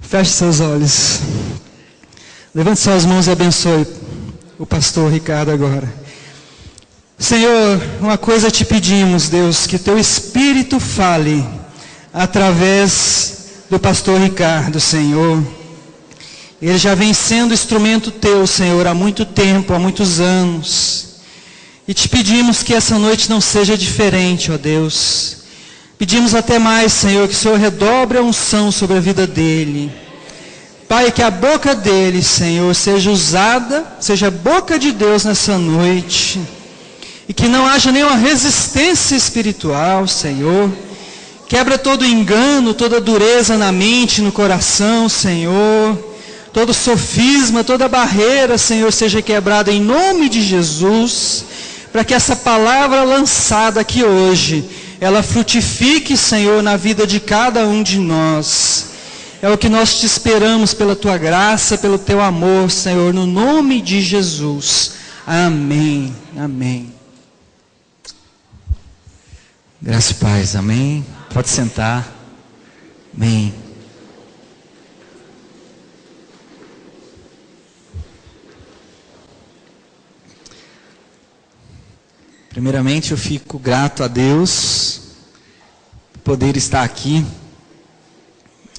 Feche seus olhos. Levante suas mãos e abençoe o pastor Ricardo agora. Senhor, uma coisa te pedimos, Deus, que teu Espírito fale através do pastor Ricardo, Senhor. Ele já vem sendo instrumento teu, Senhor, há muito tempo, há muitos anos. E te pedimos que essa noite não seja diferente, ó Deus. Pedimos até mais, Senhor, que o Senhor redobre a unção sobre a vida dele. Pai, que a boca dele, Senhor, seja usada, seja a boca de Deus nessa noite. E que não haja nenhuma resistência espiritual, Senhor. Quebra todo engano, toda dureza na mente, no coração, Senhor. Todo sofisma, toda barreira, Senhor, seja quebrada em nome de Jesus. Para que essa palavra lançada aqui hoje, ela frutifique, Senhor, na vida de cada um de nós. É o que nós te esperamos pela tua graça, pelo teu amor, Senhor, no nome de Jesus. Amém. Amém. Graça e paz, amém. Pode sentar. Amém. Primeiramente, eu fico grato a Deus por poder estar aqui.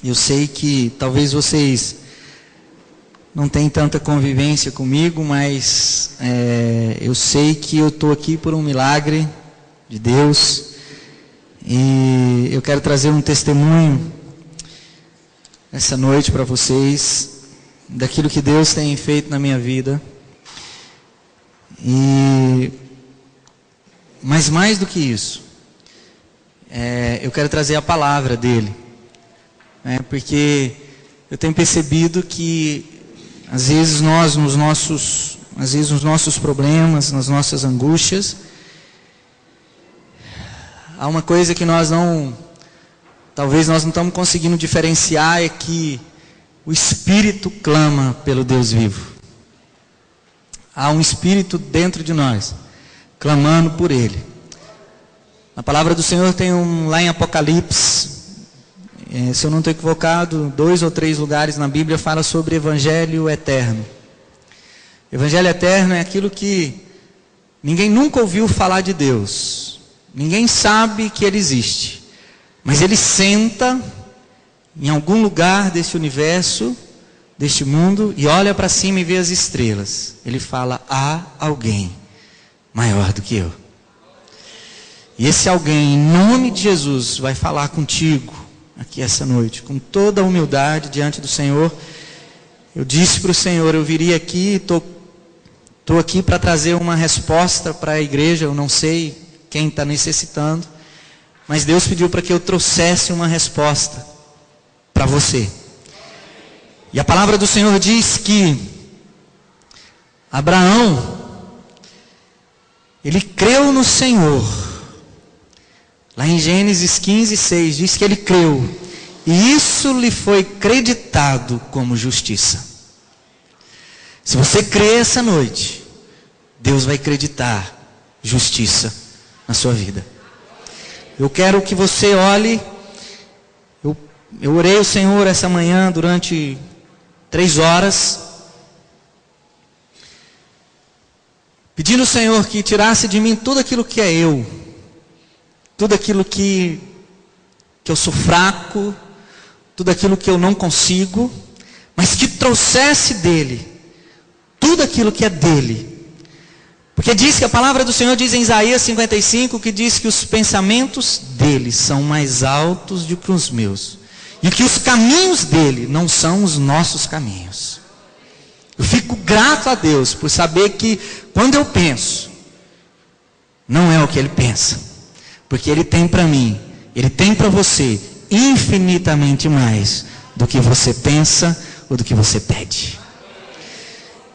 Eu sei que talvez vocês não tenham tanta convivência comigo, mas eu sei que eu estou aqui por um milagre de Deus. E eu quero trazer um testemunho essa noite para vocês daquilo que Deus tem feito na minha vida. Mas mais do que isso, eu quero trazer a palavra dele, porque eu tenho percebido que às vezes nos nossos problemas, nas nossas angústias, há uma coisa que talvez nós não estamos conseguindo diferenciar, é que o Espírito clama pelo Deus vivo. Há um Espírito dentro de nós, clamando por Ele. A palavra do Senhor tem lá em Apocalipse, se eu não estou equivocado, 2 ou 3 lugares na Bíblia fala sobre Evangelho eterno. Evangelho eterno é aquilo que ninguém nunca ouviu falar de Deus. Ninguém sabe que Ele existe, mas Ele senta em algum lugar deste universo, deste mundo, e olha para cima e vê as estrelas. Ele fala: há alguém maior do que eu. E esse alguém, em nome de Jesus, vai falar contigo aqui essa noite, com toda a humildade diante do Senhor. Eu disse para o Senhor, eu viria aqui, estou aqui para trazer uma resposta para a igreja. Eu não sei quem está necessitando, mas Deus pediu para que eu trouxesse uma resposta para você. E a palavra do Senhor diz que Abraão, ele creu no Senhor. Lá em Gênesis 15:6 diz que ele creu, e isso lhe foi creditado como justiça. Se você crê essa noite, Deus vai acreditar justiça na sua vida. Eu quero que você olhe. Eu orei ao Senhor essa manhã durante 3 horas, pedindo ao Senhor que tirasse de mim tudo aquilo que é eu, tudo aquilo que eu sou fraco, tudo aquilo que eu não consigo, mas que trouxesse dele tudo aquilo que é dele. Porque diz que a palavra do Senhor diz em Isaías 55, que diz que os pensamentos dele são mais altos do que os meus, e que os caminhos dele não são os nossos caminhos. Eu fico grato a Deus por saber que quando eu penso, não é o que ele pensa, porque ele tem para mim, ele tem para você infinitamente mais do que você pensa ou do que você pede.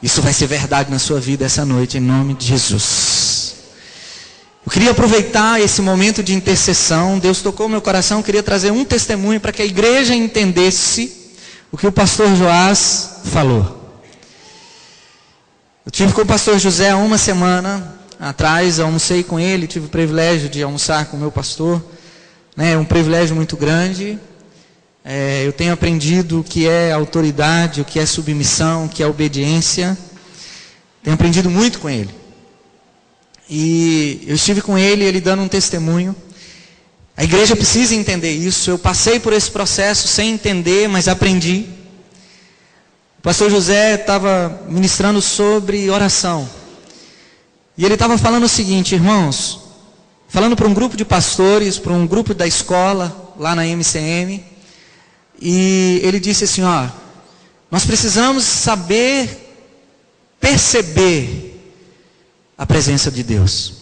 Isso vai ser verdade na sua vida essa noite, em nome de Jesus. Eu queria aproveitar esse momento de intercessão. Deus tocou meu coração, eu queria trazer um testemunho para que a igreja entendesse o que o pastor Joás falou. Eu tive com o pastor José há uma semana atrás, almocei com ele, tive o privilégio de almoçar com o meu pastor, um privilégio muito grande. Eu tenho aprendido o que é autoridade, o que é submissão, o que é obediência. Tenho aprendido muito com ele. E eu estive com ele dando um testemunho. A igreja precisa entender isso. Eu passei por esse processo sem entender, mas aprendi. O pastor José estava ministrando sobre oração. E ele estava falando o seguinte, irmãos, falando para um grupo de pastores, para um grupo da escola, lá na MCM. E ele disse assim, nós precisamos saber perceber a presença de Deus.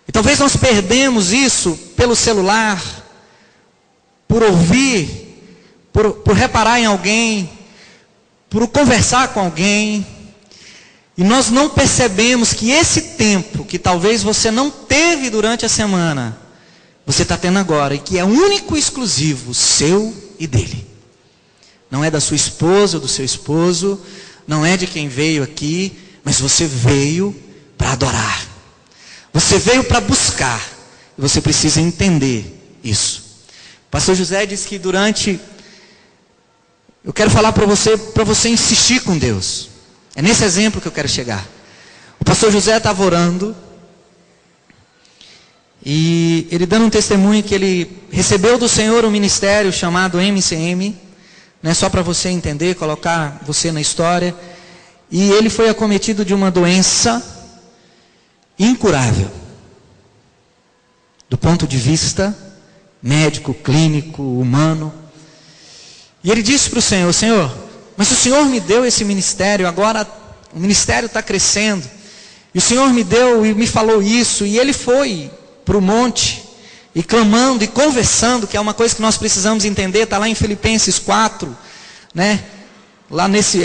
E talvez nós perdemos isso pelo celular, por ouvir, por reparar em alguém, por conversar com alguém. E nós não percebemos que esse tempo que talvez você não teve durante a semana, você está tendo agora, e que é único e exclusivo, seu e dele. Não é da sua esposa ou do seu esposo, não é de quem veio aqui, mas você veio para adorar. Você veio para buscar. E você precisa entender isso. O pastor José disse que eu quero falar para você insistir com Deus. É nesse exemplo que eu quero chegar. O pastor José estava orando. E ele dando um testemunho que ele recebeu do Senhor um ministério chamado MCM. Só para você entender, colocar você na história. E ele foi acometido de uma doença incurável, do ponto de vista médico, clínico, humano. E ele disse para o Senhor, Senhor, mas o Senhor me deu esse ministério, agora o ministério está crescendo, e o Senhor me deu e me falou isso, e ele foi para o monte, e clamando e conversando, que é uma coisa que nós precisamos entender, está lá em Filipenses 4, lá nesse...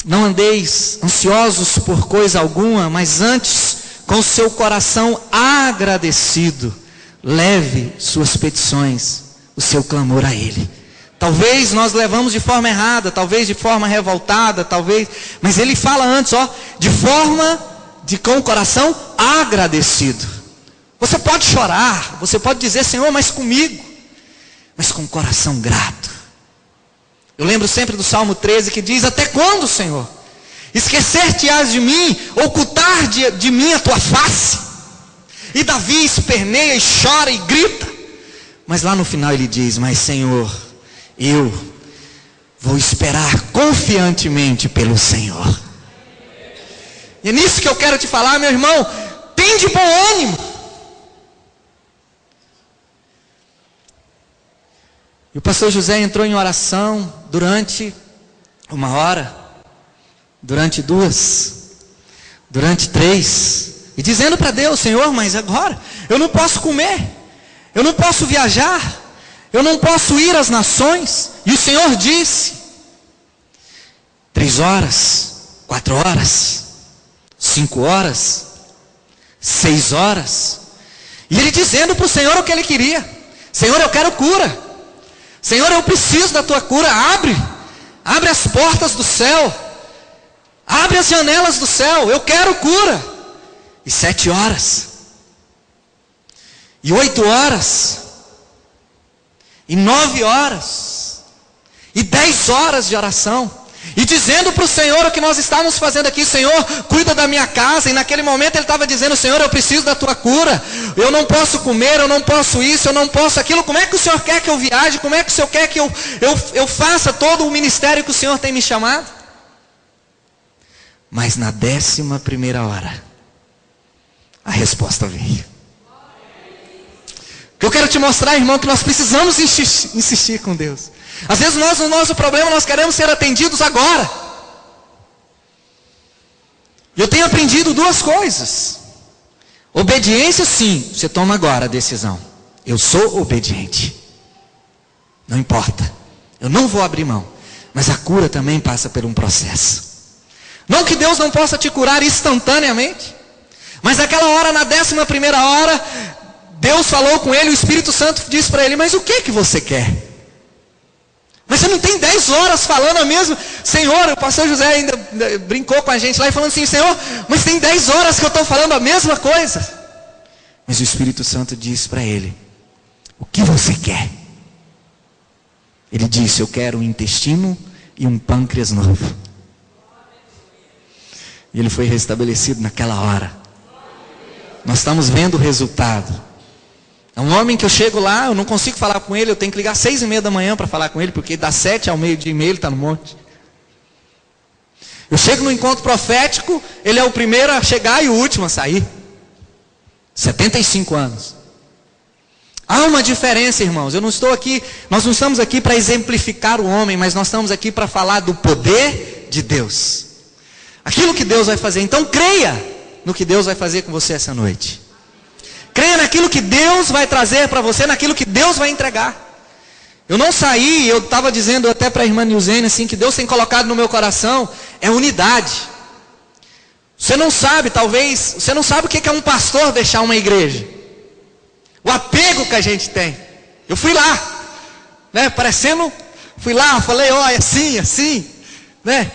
Não andeis ansiosos por coisa alguma, mas antes, com o seu coração agradecido, leve suas petições, o seu clamor a Ele. Talvez nós levamos de forma errada, talvez de forma revoltada, mas Ele fala antes, com o coração agradecido. Você pode chorar, você pode dizer, Senhor, mas comigo, mas com o coração grato. Eu lembro sempre do Salmo 13 que diz, até quando, Senhor? Esquecer-te-ás de mim, ocultar de mim a tua face? E Davi esperneia e chora e grita. Mas lá no final ele diz, mas Senhor, eu vou esperar confiantemente pelo Senhor. E é nisso que eu quero te falar, meu irmão, tem de bom ânimo. E o pastor José entrou em oração durante 1 hora, durante 2, durante 3, e dizendo para Deus, Senhor, mas agora eu não posso comer, eu não posso viajar, eu não posso ir às nações. E o Senhor disse, 3 horas, 4 horas, 5 horas, 6 horas, e ele dizendo para o Senhor o que ele queria, Senhor, eu quero cura. Senhor, eu preciso da tua cura, abre as portas do céu, abre as janelas do céu, eu quero cura. E 7 horas, e 8 horas, e 9 horas, e 10 horas de oração, e dizendo para o Senhor o que nós estávamos fazendo aqui, Senhor, cuida da minha casa. E naquele momento ele estava dizendo, Senhor, eu preciso da tua cura, eu não posso comer, eu não posso isso, eu não posso aquilo. Como é que o Senhor quer que eu viaje? Como é que o Senhor quer que eu faça todo o ministério que o Senhor tem me chamado? Mas na 11ª hora, a resposta veio. O que eu quero te mostrar, irmão, que nós precisamos insistir com Deus. Às vezes o nosso problema, nós queremos ser atendidos agora. Eu tenho aprendido 2 coisas. Obediência, sim, você toma agora a decisão. Eu sou obediente. Não importa, eu não vou abrir mão. Mas a cura também passa por um processo. Não que Deus não possa te curar instantaneamente, mas naquela hora, na 11ª hora, Deus falou com ele, o Espírito Santo disse para ele, mas o que você quer? Mas você não tem 10 horas falando a mesma. Senhor, o pastor José ainda brincou com a gente lá e falando assim, Senhor, mas tem 10 horas que eu estou falando a mesma coisa. Mas o Espírito Santo disse para ele, o que você quer? Ele disse: eu quero um intestino e um pâncreas novo. E ele foi restabelecido naquela hora. Nós estamos vendo o resultado. É um homem que eu chego lá, eu não consigo falar com ele, eu tenho que ligar às 6:30 da manhã para falar com ele, porque das 7 ao meio-dia e meio ele está no monte. Eu chego no encontro profético, ele é o primeiro a chegar e o último a sair. 75 anos. Há uma diferença, irmãos. Nós não estamos aqui para exemplificar o homem, mas nós estamos aqui para falar do poder de Deus. Aquilo que Deus vai fazer. Então creia no que Deus vai fazer com você essa noite. Creia naquilo que Deus vai trazer para você, naquilo que Deus vai entregar. Eu não saí, eu estava dizendo até para a irmã Nilzene, assim, que Deus tem colocado no meu coração, é unidade. Você não sabe, talvez, você não sabe o que é um pastor deixar uma igreja. O apego que a gente tem. Eu fui lá, né, fui lá, falei, ó, é assim, né.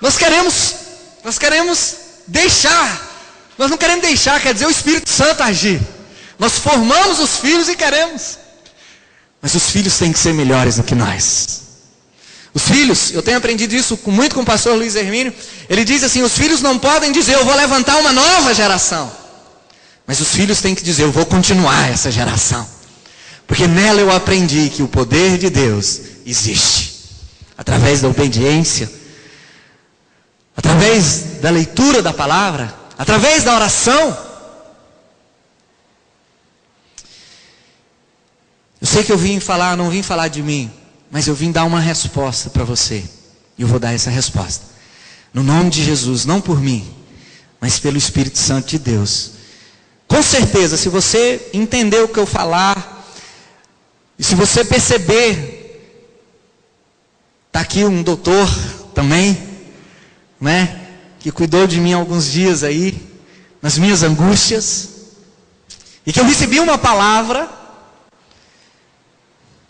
Nós queremos deixar. Nós não queremos deixar, quer dizer, o Espírito Santo agir. Nós formamos os filhos e queremos. Mas os filhos têm que ser melhores do que nós. Os filhos, eu tenho aprendido isso muito com o pastor Luiz Hermínio. Ele diz assim: os filhos não podem dizer, eu vou levantar uma nova geração. Mas os filhos têm que dizer, eu vou continuar essa geração. Porque nela eu aprendi que o poder de Deus existe. Através da obediência, através da leitura da palavra, através da oração. Eu sei que eu não vim falar de mim, mas eu vim dar uma resposta para você. E eu vou dar essa resposta. No nome de Jesus, não por mim, mas pelo Espírito Santo de Deus. Com certeza, se você entender o que eu falar, e se você perceber, está aqui um doutor também, né? Que cuidou de mim alguns dias aí, nas minhas angústias, e que eu recebi uma palavra,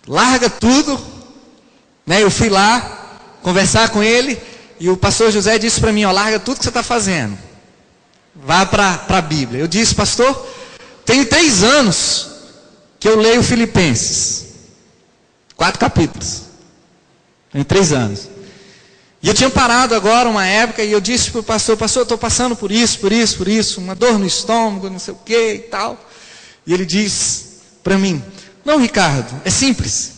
larga tudo, né? Eu fui lá conversar com ele, e o pastor José disse para mim, ó, larga tudo que você está fazendo, vá para a Bíblia. Eu disse, pastor, tenho 3 anos que eu leio Filipenses, 4 capítulos, tenho 3 anos. E eu tinha parado agora uma época e eu disse para o pastor, eu estou passando por isso, uma dor no estômago, não sei o que e tal. E ele diz para mim, não, Ricardo, é simples,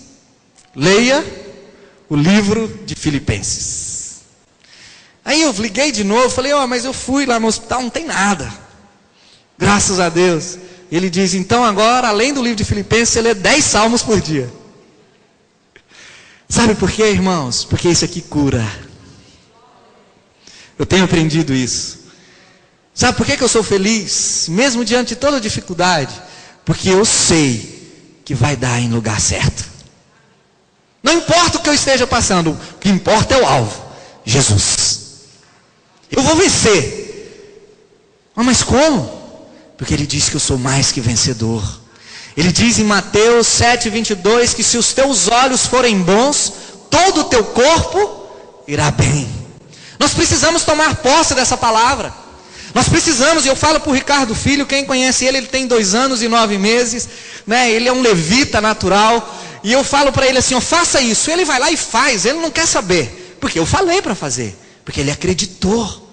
leia o livro de Filipenses. Aí eu liguei de novo, falei, mas eu fui lá no hospital, não tem nada, graças a Deus. E ele diz, então agora, além do livro de Filipenses, você lê 10 salmos por dia. Sabe por quê, irmãos? Porque isso aqui cura. Eu tenho aprendido isso. Sabe por que eu sou feliz? Mesmo diante de toda dificuldade. Porque eu sei que vai dar em lugar certo. Não importa o que eu esteja passando. O que importa é o alvo. Jesus. Eu vou vencer. Mas como? Porque Ele diz que eu sou mais que vencedor. Ele diz em Mateus 7:22 que se os teus olhos forem bons, todo o teu corpo irá bem. Nós precisamos tomar posse dessa palavra. Nós precisamos, e eu falo para o Ricardo Filho, quem conhece ele tem 2 anos e 9 meses, né? Ele é um levita natural, e eu falo para ele assim, faça isso. Ele vai lá e faz, ele não quer saber, porque eu falei para fazer, porque ele acreditou.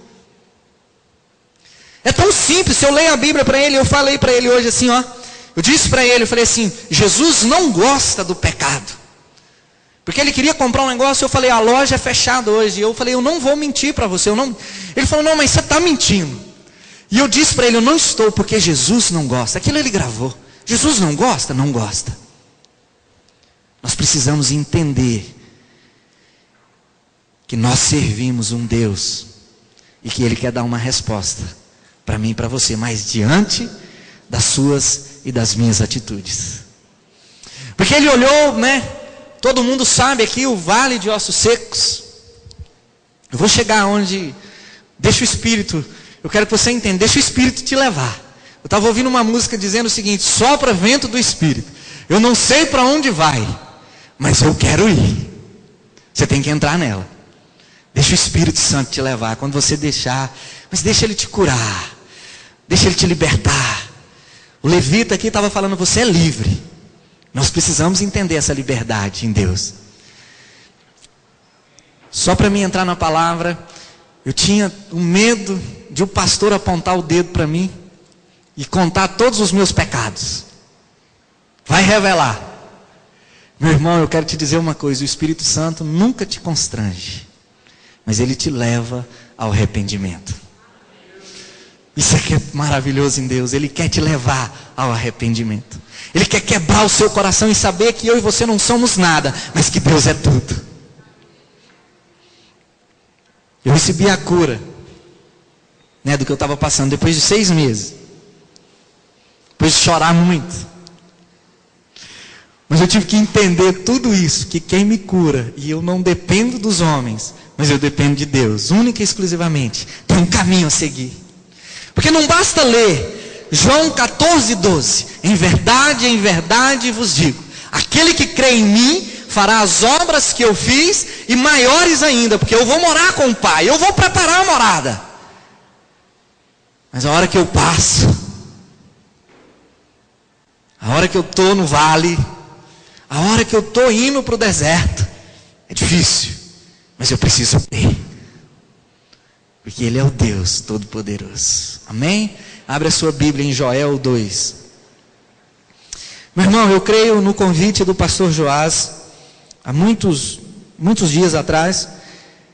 É tão simples. Se eu leio a Bíblia para ele, eu falei para ele hoje assim, eu disse para ele, eu falei assim, Jesus não gosta do pecado. Porque ele queria comprar um negócio, eu falei, a loja é fechada hoje. E eu falei, eu não vou mentir para você. Ele falou, não, mas você está mentindo. E eu disse para ele, eu não estou, porque Jesus não gosta. Aquilo ele gravou. Jesus não gosta? Não gosta. Nós precisamos entender que nós servimos um Deus e que Ele quer dar uma resposta para mim e para você, mas diante das suas e das minhas atitudes. Porque Ele olhou, né? Todo mundo sabe aqui o vale de ossos secos. Eu vou chegar onde, deixa o Espírito, eu quero que você entenda, deixa o Espírito te levar. Eu estava ouvindo uma música dizendo o seguinte, sopra vento do Espírito. Eu não sei para onde vai, mas eu quero ir. Você tem que entrar nela. Deixa o Espírito Santo te levar. Quando você deixar, mas deixa Ele te curar, deixa Ele te libertar. O levita aqui estava falando, você é livre. Nós precisamos entender essa liberdade em Deus. Só para mim entrar na palavra, eu tinha o medo de o pastor apontar o dedo para mim e contar todos os meus pecados. Vai revelar. Meu irmão, eu quero te dizer uma coisa: o Espírito Santo nunca te constrange, mas ele te leva ao arrependimento. Isso aqui é maravilhoso em Deus. Ele quer te levar ao arrependimento. Ele quer quebrar o seu coração e saber que eu e você não somos nada, mas que Deus é tudo. Eu recebi a cura, do que eu estava passando depois de 6 meses. Depois de chorar muito. Mas eu tive que entender tudo isso, que quem me cura, e eu não dependo dos homens, mas eu dependo de Deus, única e exclusivamente. Tem um caminho a seguir. Porque não basta ler João 14:12. Em verdade vos digo, aquele que crê em mim fará as obras que eu fiz e maiores ainda, porque eu vou morar com o Pai, eu vou preparar a morada. Mas a hora que eu passo, a hora que eu estou no vale, a hora que eu estou indo para o deserto, é difícil, mas eu preciso ter. Porque Ele é o Deus Todo-Poderoso. Amém? Abre a sua Bíblia em Joel 2. Meu irmão, eu creio no convite do pastor Joás, há muitos dias atrás.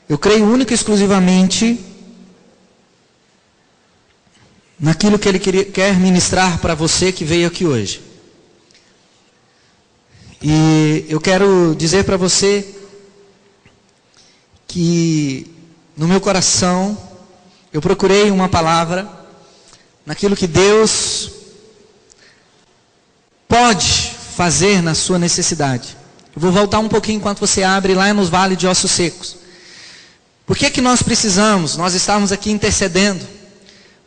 Eu creio única e exclusivamente naquilo que Ele quer ministrar para você que veio aqui hoje. E eu quero dizer para você que no meu coração eu procurei uma palavra naquilo que Deus pode fazer na sua necessidade. Eu vou voltar um pouquinho enquanto você abre lá nos vales de ossos secos. Por que que nós precisamos? Nós estávamos aqui intercedendo.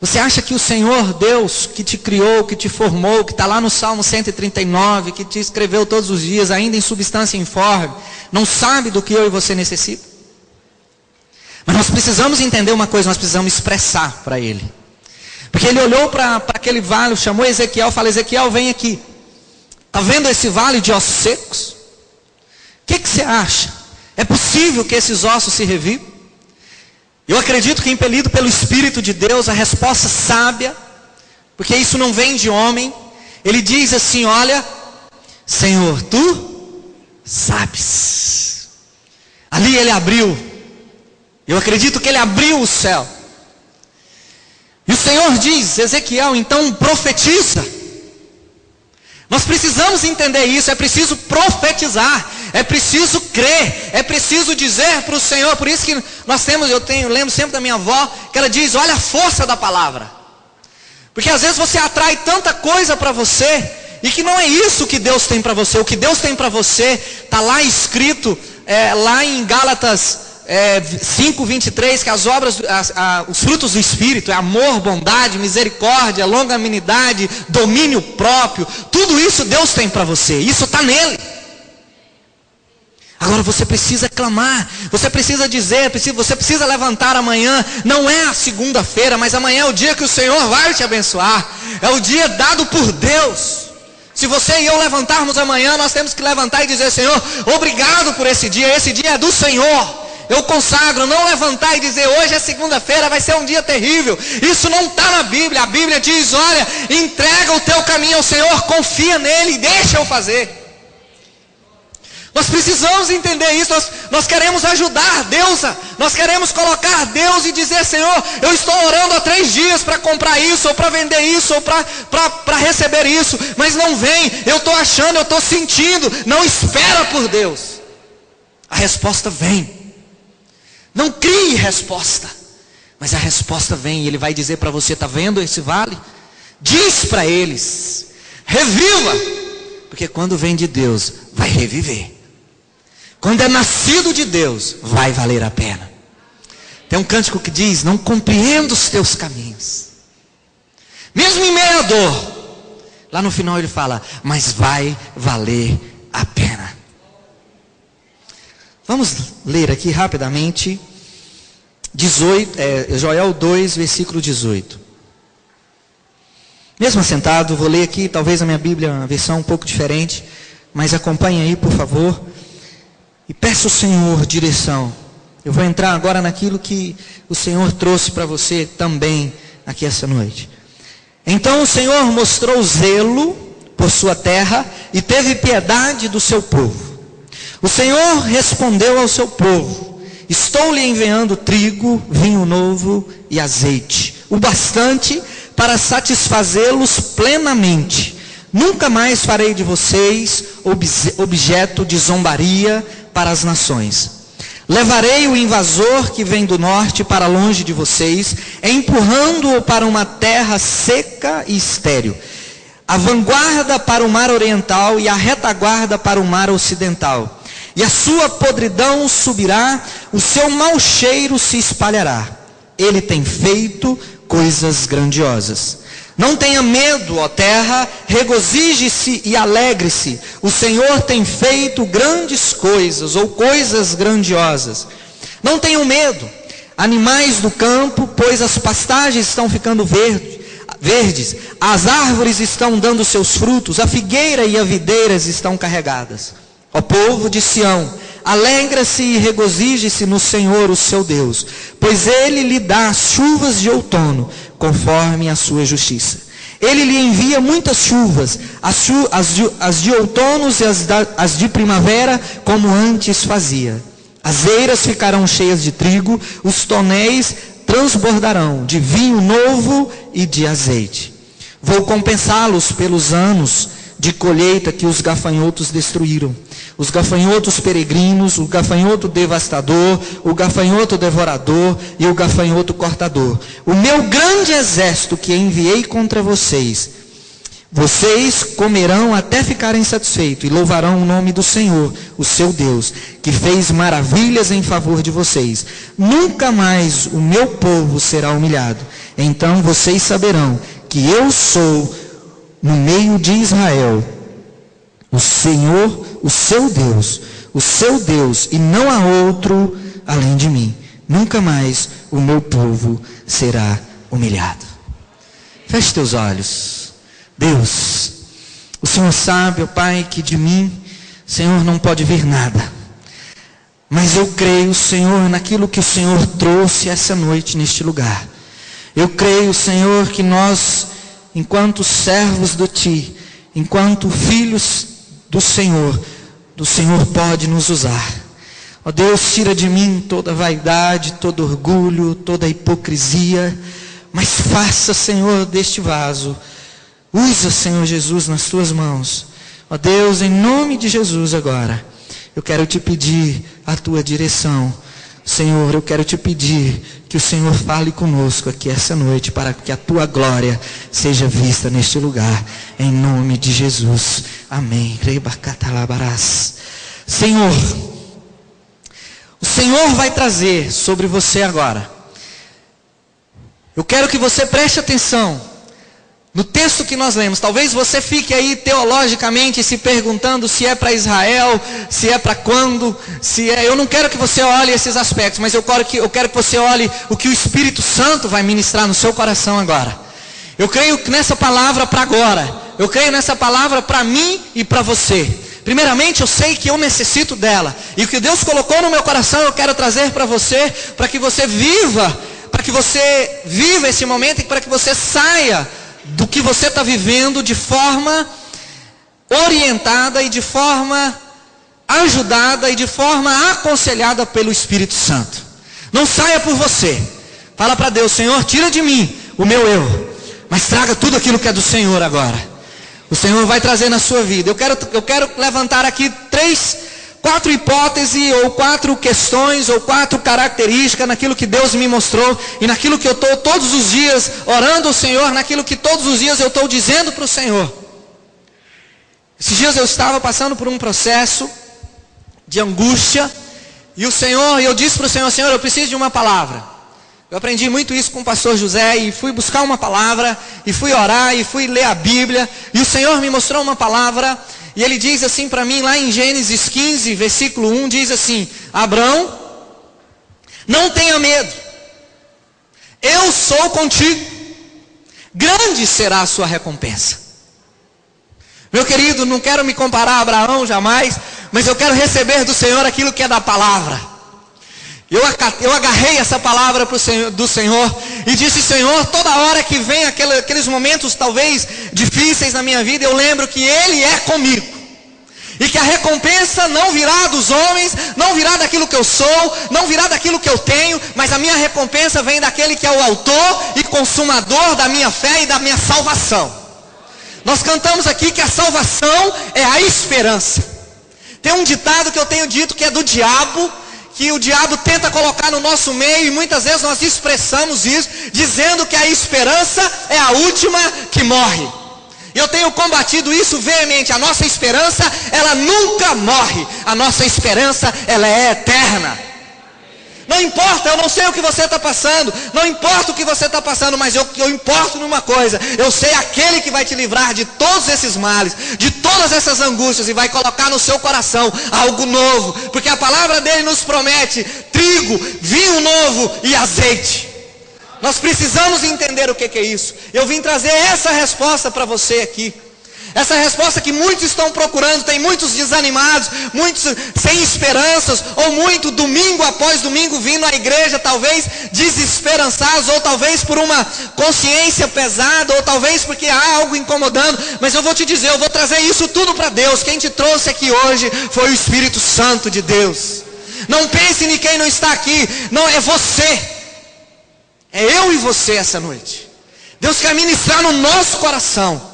Você acha que o Senhor Deus que te criou, que te formou, que está lá no Salmo 139, que te escreveu todos os dias, ainda em substância informe, não sabe do que eu e você necessitamos? Mas nós precisamos entender uma coisa, nós precisamos expressar para Ele. Porque Ele olhou para aquele vale, chamou Ezequiel, falou: Ezequiel, vem aqui. Está vendo esse vale de ossos secos? O que você acha? É possível que esses ossos se revivam? Eu acredito que, impelido pelo Espírito de Deus, a resposta sábia, porque isso não vem de homem, ele diz assim: olha, Senhor, tu sabes. Ali ele abriu, eu acredito que ele abriu o céu. E o Senhor diz: Ezequiel, então profetiza. Nós precisamos entender isso, é preciso profetizar, é preciso crer, é preciso dizer para o Senhor. Por isso que eu lembro sempre da minha avó, que ela diz: olha a força da palavra. Porque às vezes você atrai tanta coisa para você, e que não é isso que Deus tem para você. O que Deus tem para você, está lá escrito, lá em Gálatas 5:23, que as obras, os frutos do Espírito é amor, bondade, misericórdia, longanimidade, domínio próprio. Tudo isso Deus tem para você, isso está nele. Agora você precisa clamar, você precisa dizer, você precisa levantar amanhã. Não é a segunda-feira, mas amanhã é o dia que o Senhor vai te abençoar. É o dia dado por Deus. Se você e eu levantarmos amanhã, nós temos que levantar e dizer: Senhor, obrigado por esse dia é do Senhor. Eu consagro, não levantar e dizer: hoje é segunda-feira, vai ser um dia terrível. Isso não está na Bíblia. A Bíblia diz: olha, entrega o teu caminho ao Senhor, confia nele e deixa eu fazer. Nós precisamos entender isso. Nós queremos ajudar Deus, nós queremos colocar Deus e dizer: Senhor, eu estou orando há 3 dias para comprar isso, ou para vender isso, ou para receber isso, mas não vem. Eu estou achando, eu estou sentindo. Não espera por Deus, a resposta vem. Não crie resposta, mas a resposta vem. E Ele vai dizer para você: está vendo esse vale? Diz para eles: reviva. Porque quando vem de Deus, vai reviver. Quando é nascido de Deus, vai valer a pena. Tem um cântico que diz: não compreendo os teus caminhos, mesmo em meio à dor. Lá no final ele fala: mas vai valer a pena. Vamos ler aqui rapidamente Joel 2, versículo 18. Mesmo assentado, vou ler aqui, talvez a minha Bíblia, uma versão um pouco diferente, mas acompanhe aí, por favor. E peço ao Senhor direção Eu vou entrar agora naquilo que o Senhor trouxe para você também aqui essa noite. Então o Senhor mostrou zelo por sua terra e teve piedade do seu povo. O Senhor respondeu ao seu povo: estou lhe enviando trigo, vinho novo e azeite, o bastante para satisfazê-los plenamente. Nunca mais farei de vocês objeto de zombaria para as nações. Levarei o invasor que vem do norte para longe de vocês, empurrando-o para uma terra seca e estéril, a vanguarda para o mar oriental e a retaguarda para o mar ocidental. E a sua podridão subirá, o seu mau cheiro se espalhará. Ele tem feito coisas grandiosas. Não tenha medo, ó terra, regozije-se e alegre-se. O Senhor tem feito grandes coisas, ou coisas grandiosas. Não tenham medo, animais do campo, pois as pastagens estão ficando verdes, as árvores estão dando seus frutos, a figueira e as videiras estão carregadas. Ó povo de Sião, alegra-se e regozije-se no Senhor, o seu Deus, pois Ele lhe dá as chuvas de outono, conforme a sua justiça. Ele lhe envia muitas chuvas, as de outono e as de primavera, como antes fazia. As eiras ficarão cheias de trigo, os tonéis transbordarão de vinho novo e de azeite. Vou compensá-los pelos anos de colheita que os gafanhotos destruíram. Os gafanhotos peregrinos, o gafanhoto devastador, o gafanhoto devorador e o gafanhoto cortador. O meu grande exército que enviei contra vocês. Vocês comerão até ficarem satisfeitos e louvarão o nome do Senhor, o seu Deus, que fez maravilhas em favor de vocês. Nunca mais o meu povo será humilhado. Então vocês saberão que eu sou, no meio de Israel, o Senhor, o seu Deus, e não há outro além de mim. Nunca mais o meu povo será humilhado. Feche teus olhos. Deus, o Senhor sabe, ó Pai, que de mim, Senhor, não pode vir nada. Mas eu creio, Senhor, naquilo que o Senhor trouxe essa noite neste lugar. Eu creio, Senhor, que nós, enquanto servos do Ti, enquanto filhos do Senhor pode nos usar. Ó Deus, tira de mim toda vaidade, todo orgulho, toda hipocrisia, mas faça, Senhor, deste vaso, usa, Senhor Jesus, nas Tuas mãos. Ó Deus, em nome de Jesus agora, eu quero Te pedir a Tua direção. Senhor, eu quero Te pedir que o Senhor fale conosco aqui essa noite, para que a Tua glória seja vista neste lugar, em nome de Jesus, amém. Senhor, o Senhor vai trazer sobre você agora. Eu quero que você preste atenção no texto que nós lemos. Talvez você fique aí teologicamente se perguntando se é para Israel, se é para quando, se é... Eu não quero que você olhe esses aspectos, mas eu quero que você olhe o que o Espírito Santo vai ministrar no seu coração agora. Eu creio nessa palavra para agora. Eu creio nessa palavra para mim e para você. Primeiramente, eu sei que eu necessito dela. E o que Deus colocou no meu coração, eu quero trazer para você, para que você viva esse momento e para que você saia do que você está vivendo de forma orientada e de forma ajudada e de forma aconselhada pelo Espírito Santo. Não saia por você. Fala para Deus: Senhor, tira de mim o meu eu, mas traga tudo aquilo que é do Senhor agora. O Senhor vai trazer na sua vida. Eu quero levantar aqui 4 hipóteses, ou 4 questões, ou 4 características naquilo que Deus me mostrou, e naquilo que eu estou todos os dias orando ao Senhor, naquilo que todos os dias eu estou dizendo para o Senhor. Esses dias eu estava passando por um processo de angústia, e eu disse para o Senhor: Senhor, eu preciso de uma palavra. Eu aprendi muito isso com o pastor José, e fui buscar uma palavra, e fui orar, e fui ler a Bíblia, e o Senhor me mostrou uma palavra. E Ele diz assim para mim, lá em Gênesis 15, versículo 1, diz assim: Abrão, não tenha medo, eu sou contigo, grande será a sua recompensa. Meu querido, não quero me comparar a Abraão jamais, mas eu quero receber do Senhor aquilo que é da palavra. Eu agarrei essa palavra do Senhor e disse: Senhor, toda hora que vem aqueles momentos talvez difíceis na minha vida, eu lembro que Ele é comigo. E que a recompensa não virá dos homens, não virá daquilo que eu sou, não virá daquilo que eu tenho, mas a minha recompensa vem daquele que é o autor e consumador da minha fé e da minha salvação. Nós cantamos aqui que a salvação é a esperança. Tem um ditado que eu tenho dito que é do diabo, que o diabo tenta colocar no nosso meio, e muitas vezes nós expressamos isso, dizendo que a esperança é a última que morre. E eu tenho combatido isso veemente. A nossa esperança, ela nunca morre. A nossa esperança, ela é eterna. Não importa, eu não sei o que você está passando, não importa o que você está passando, mas eu importo numa coisa: eu sei aquele que vai te livrar de todos esses males, de todas essas angústias, e vai colocar no seu coração algo novo, porque a palavra dele nos promete trigo, vinho novo e azeite. Nós precisamos entender o que é isso. Eu vim trazer essa resposta para você aqui. Essa resposta que muitos estão procurando. Tem muitos desanimados, muitos sem esperanças, ou muito domingo após domingo vindo à igreja, talvez desesperançados, ou talvez por uma consciência pesada, ou talvez porque há algo incomodando. Mas eu vou te dizer, eu vou trazer isso tudo para Deus. Quem te trouxe aqui hoje foi o Espírito Santo de Deus. Não pense em quem não está aqui, não, é você. É eu e você essa noite. Deus quer ministrar no nosso coração.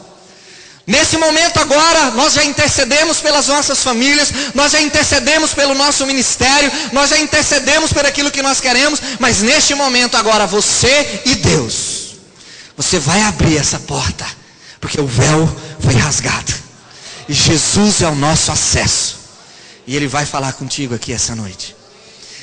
Nesse momento agora, nós já intercedemos pelas nossas famílias, nós já intercedemos pelo nosso ministério, nós já intercedemos por aquilo que nós queremos, mas neste momento agora, você e Deus, você vai abrir essa porta, porque o véu foi rasgado, e Jesus é o nosso acesso, e Ele vai falar contigo aqui essa noite.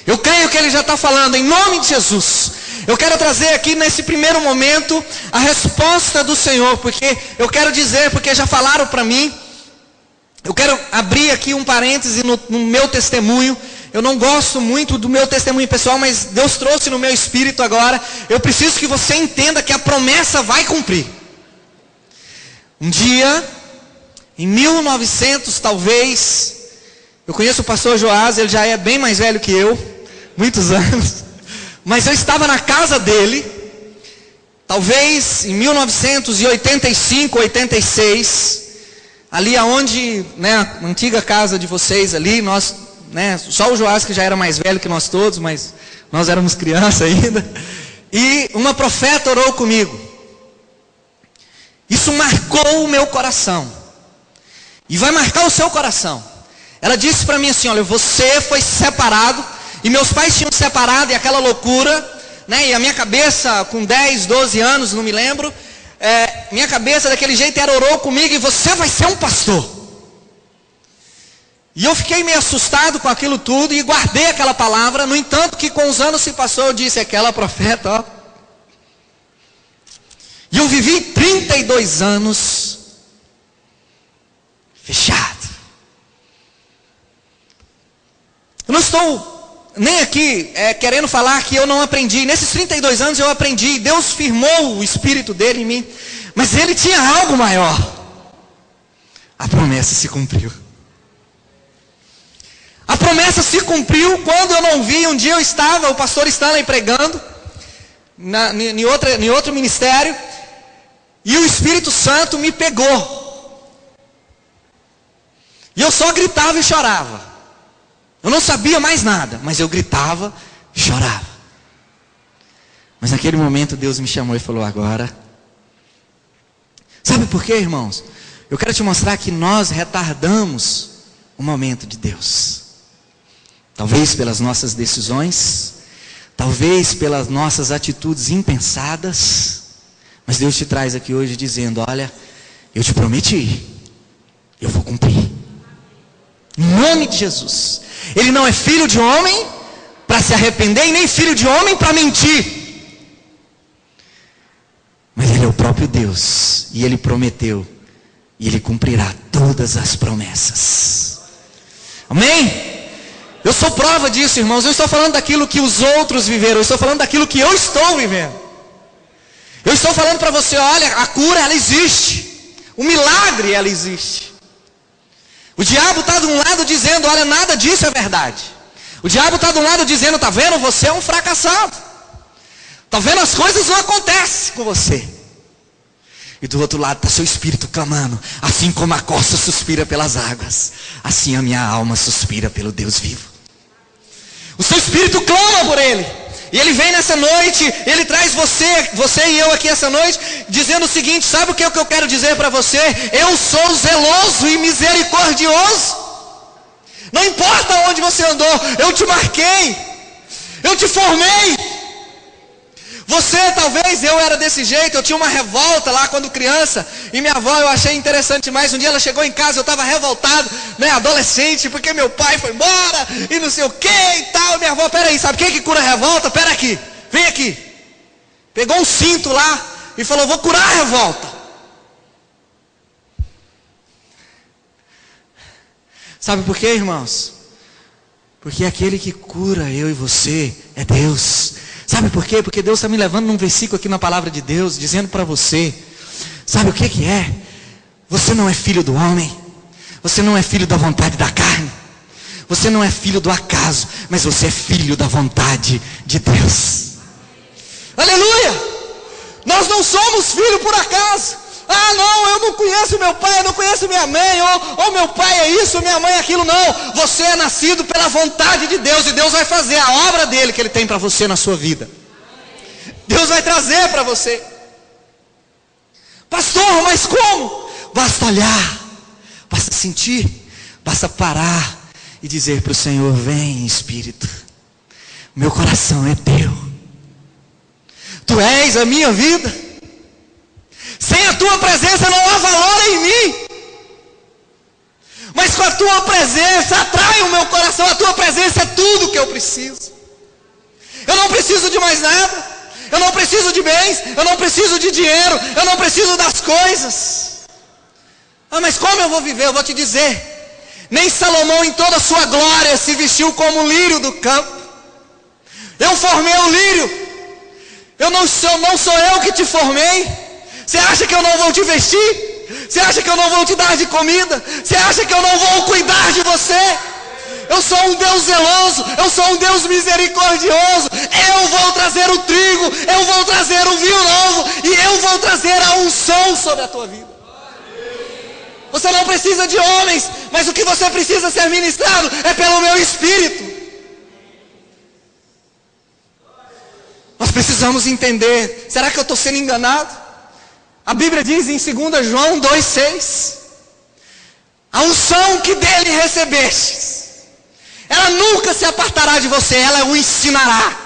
Eu creio que Ele já está falando, em nome de Jesus. Eu quero trazer aqui nesse primeiro momento a resposta do Senhor, porque eu quero dizer, porque já falaram para mim, eu quero abrir aqui um parêntese no meu testemunho. Eu não gosto muito do meu testemunho pessoal, mas Deus trouxe no meu espírito agora. Eu preciso que você entenda que a promessa vai cumprir. Um dia, em 1900 talvez, eu conheço o pastor Joás, ele já é bem mais velho que eu, muitos anos. Mas eu estava na casa dele, talvez em 1985, 86, ali aonde, a antiga casa de vocês ali, nós, só o Joás que já era mais velho que nós todos, mas nós éramos crianças ainda, e uma profeta orou comigo. Isso marcou o meu coração, e vai marcar o seu coração. Ela disse para mim assim: olha, você foi separado, e meus pais tinham separado, e aquela loucura, e a minha cabeça com 10, 12 anos, não me lembro, minha cabeça daquele jeito orou comigo: e você vai ser um pastor. E eu fiquei meio assustado com aquilo tudo, e guardei aquela palavra. No entanto, que com os anos se passou, eu disse: aquela profeta, ó. E eu vivi 32 anos fechado. Eu não estou nem aqui querendo falar que eu não aprendi. Nesses 32 anos eu aprendi. Deus firmou o Espírito dele em mim. Mas Ele tinha algo maior. A promessa se cumpriu. A promessa se cumpriu quando eu não vi. Um dia eu estava, o pastor Stanley pregando em outro ministério, e o Espírito Santo me pegou. E eu só gritava e chorava. Eu não sabia mais nada, mas eu gritava e chorava. Mas naquele momento Deus me chamou e falou: agora. Sabe por quê, irmãos? Eu quero te mostrar que nós retardamos o momento de Deus. Talvez pelas nossas decisões, talvez pelas nossas atitudes impensadas. Mas Deus te traz aqui hoje dizendo: olha, eu te prometi, eu vou cumprir. Em nome de Jesus. Ele não é filho de homem para se arrepender, e nem filho de homem para mentir. Mas Ele é o próprio Deus, e Ele prometeu, e Ele cumprirá todas as promessas. Amém? Eu sou prova disso, irmãos. Eu estou falando daquilo que os outros viveram, eu estou falando daquilo que eu estou vivendo. Eu estou falando para você: olha, a cura, ela existe. O milagre, ela existe. O diabo está de um lado dizendo: olha, nada disso é verdade. O diabo está do lado dizendo, está vendo, você é um fracassado. Está vendo, as coisas não acontecem com você. E do outro lado está seu espírito clamando, assim como a corça suspira pelas águas, assim a minha alma suspira pelo Deus vivo. O seu espírito clama por Ele. E Ele vem nessa noite, Ele traz você e eu aqui essa noite, dizendo o seguinte, sabe o que eu quero dizer para você? Eu sou zeloso e misericordioso. Não importa onde você andou, eu te marquei, eu te formei. Você, talvez, eu era desse jeito, eu tinha uma revolta lá quando criança, e minha avó eu achei interessante demais. Um dia ela chegou em casa, eu estava revoltado, né, adolescente, porque meu pai foi embora, e não sei o que e tal. Minha avó, peraí, sabe quem que cura a revolta? Pera aqui, vem aqui. Pegou um cinto lá, e falou, vou curar a revolta. Sabe por quê, irmãos? Porque aquele que cura eu e você é Deus. Sabe por quê? Porque Deus está me levando num versículo aqui na palavra de Deus, dizendo para você, sabe o que é? Você não é filho do homem, você não é filho da vontade da carne, você não é filho do acaso, mas você é filho da vontade de Deus. Aleluia! Nós não somos filhos por acaso. Ah, não, eu não conheço meu pai, eu não conheço minha mãe, ou meu pai é isso, minha mãe é aquilo. Não, você é nascido pela vontade de Deus, e Deus vai fazer a obra dele que Ele tem para você na sua vida. Deus vai trazer para você. Pastor, mas como? Basta olhar, basta sentir, basta parar e dizer para o Senhor, vem Espírito, meu coração é teu, Tu és a minha vida. Sem a tua presença não há valor em mim. Mas com a tua presença atrai o meu coração. A tua presença é tudo que eu preciso. Eu não preciso de mais nada. Eu não preciso de bens. Eu não preciso de dinheiro. Eu não preciso das coisas. Ah, mas como eu vou viver? Eu vou te dizer. Nem Salomão em toda a sua glória se vestiu como o lírio do campo. Eu formei o lírio. Não sou eu que te formei. Você acha que eu não vou te vestir? Você acha que eu não vou te dar de comida? Você acha que eu não vou cuidar de você? Eu sou um Deus zeloso, eu sou um Deus misericordioso. Eu vou trazer o trigo, eu vou trazer o vinho novo, e eu vou trazer a unção sobre a tua vida. Você não precisa de homens, mas o que você precisa ser ministrado é pelo meu Espírito. Nós precisamos entender, será que eu estou sendo enganado? A Bíblia diz em 2 João 2,6, a unção que dele recebestes, ela nunca se apartará de você, ela o ensinará.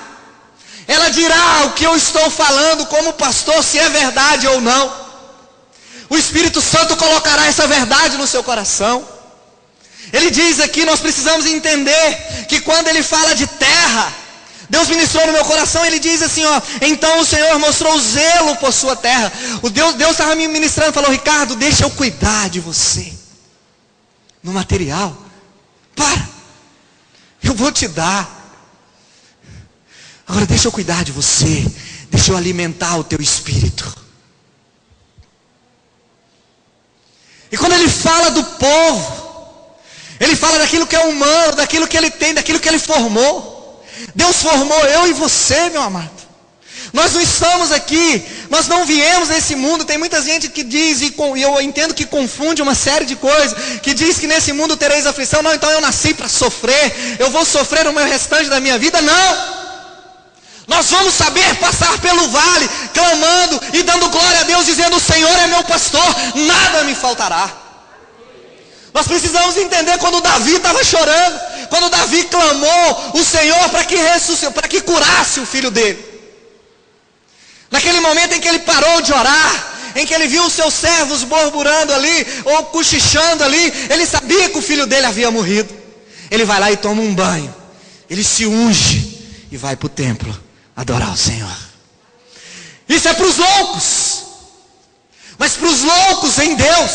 Ela dirá o que eu estou falando como pastor, se é verdade ou não. O Espírito Santo colocará essa verdade no seu coração. Ele diz aqui, nós precisamos entender que quando ele fala de terra, Deus ministrou no meu coração, Ele diz assim, ó, então o Senhor mostrou zelo por sua terra. Deus estava me ministrando, falou, Ricardo, deixa eu cuidar de você. No material. Para. Eu vou te dar. Agora deixa eu cuidar de você. Deixa eu alimentar o teu espírito. E quando Ele fala do povo, Ele fala daquilo que é humano, daquilo que Ele tem, daquilo que Ele formou. Deus formou eu e você, meu amado. Nós não estamos aqui, nós não viemos nesse mundo. Tem muita gente que diz, e eu entendo que confunde uma série de coisas, que diz que nesse mundo tereis aflição. Não, então eu nasci para sofrer, eu vou sofrer o meu restante da minha vida. Não, nós vamos saber passar pelo vale, clamando e dando glória a Deus, dizendo, o Senhor é meu pastor, nada me faltará. Nós precisamos entender quando Davi estava chorando, quando Davi clamou o Senhor para que curasse o filho dele. Naquele momento em que ele parou de orar, em que ele viu os seus servos murmurando ali, ou cochichando ali, ele sabia que o filho dele havia morrido. Ele vai lá e toma um banho, ele se unge e vai para o templo adorar o Senhor. Isso é para os loucos, mas para os loucos em Deus,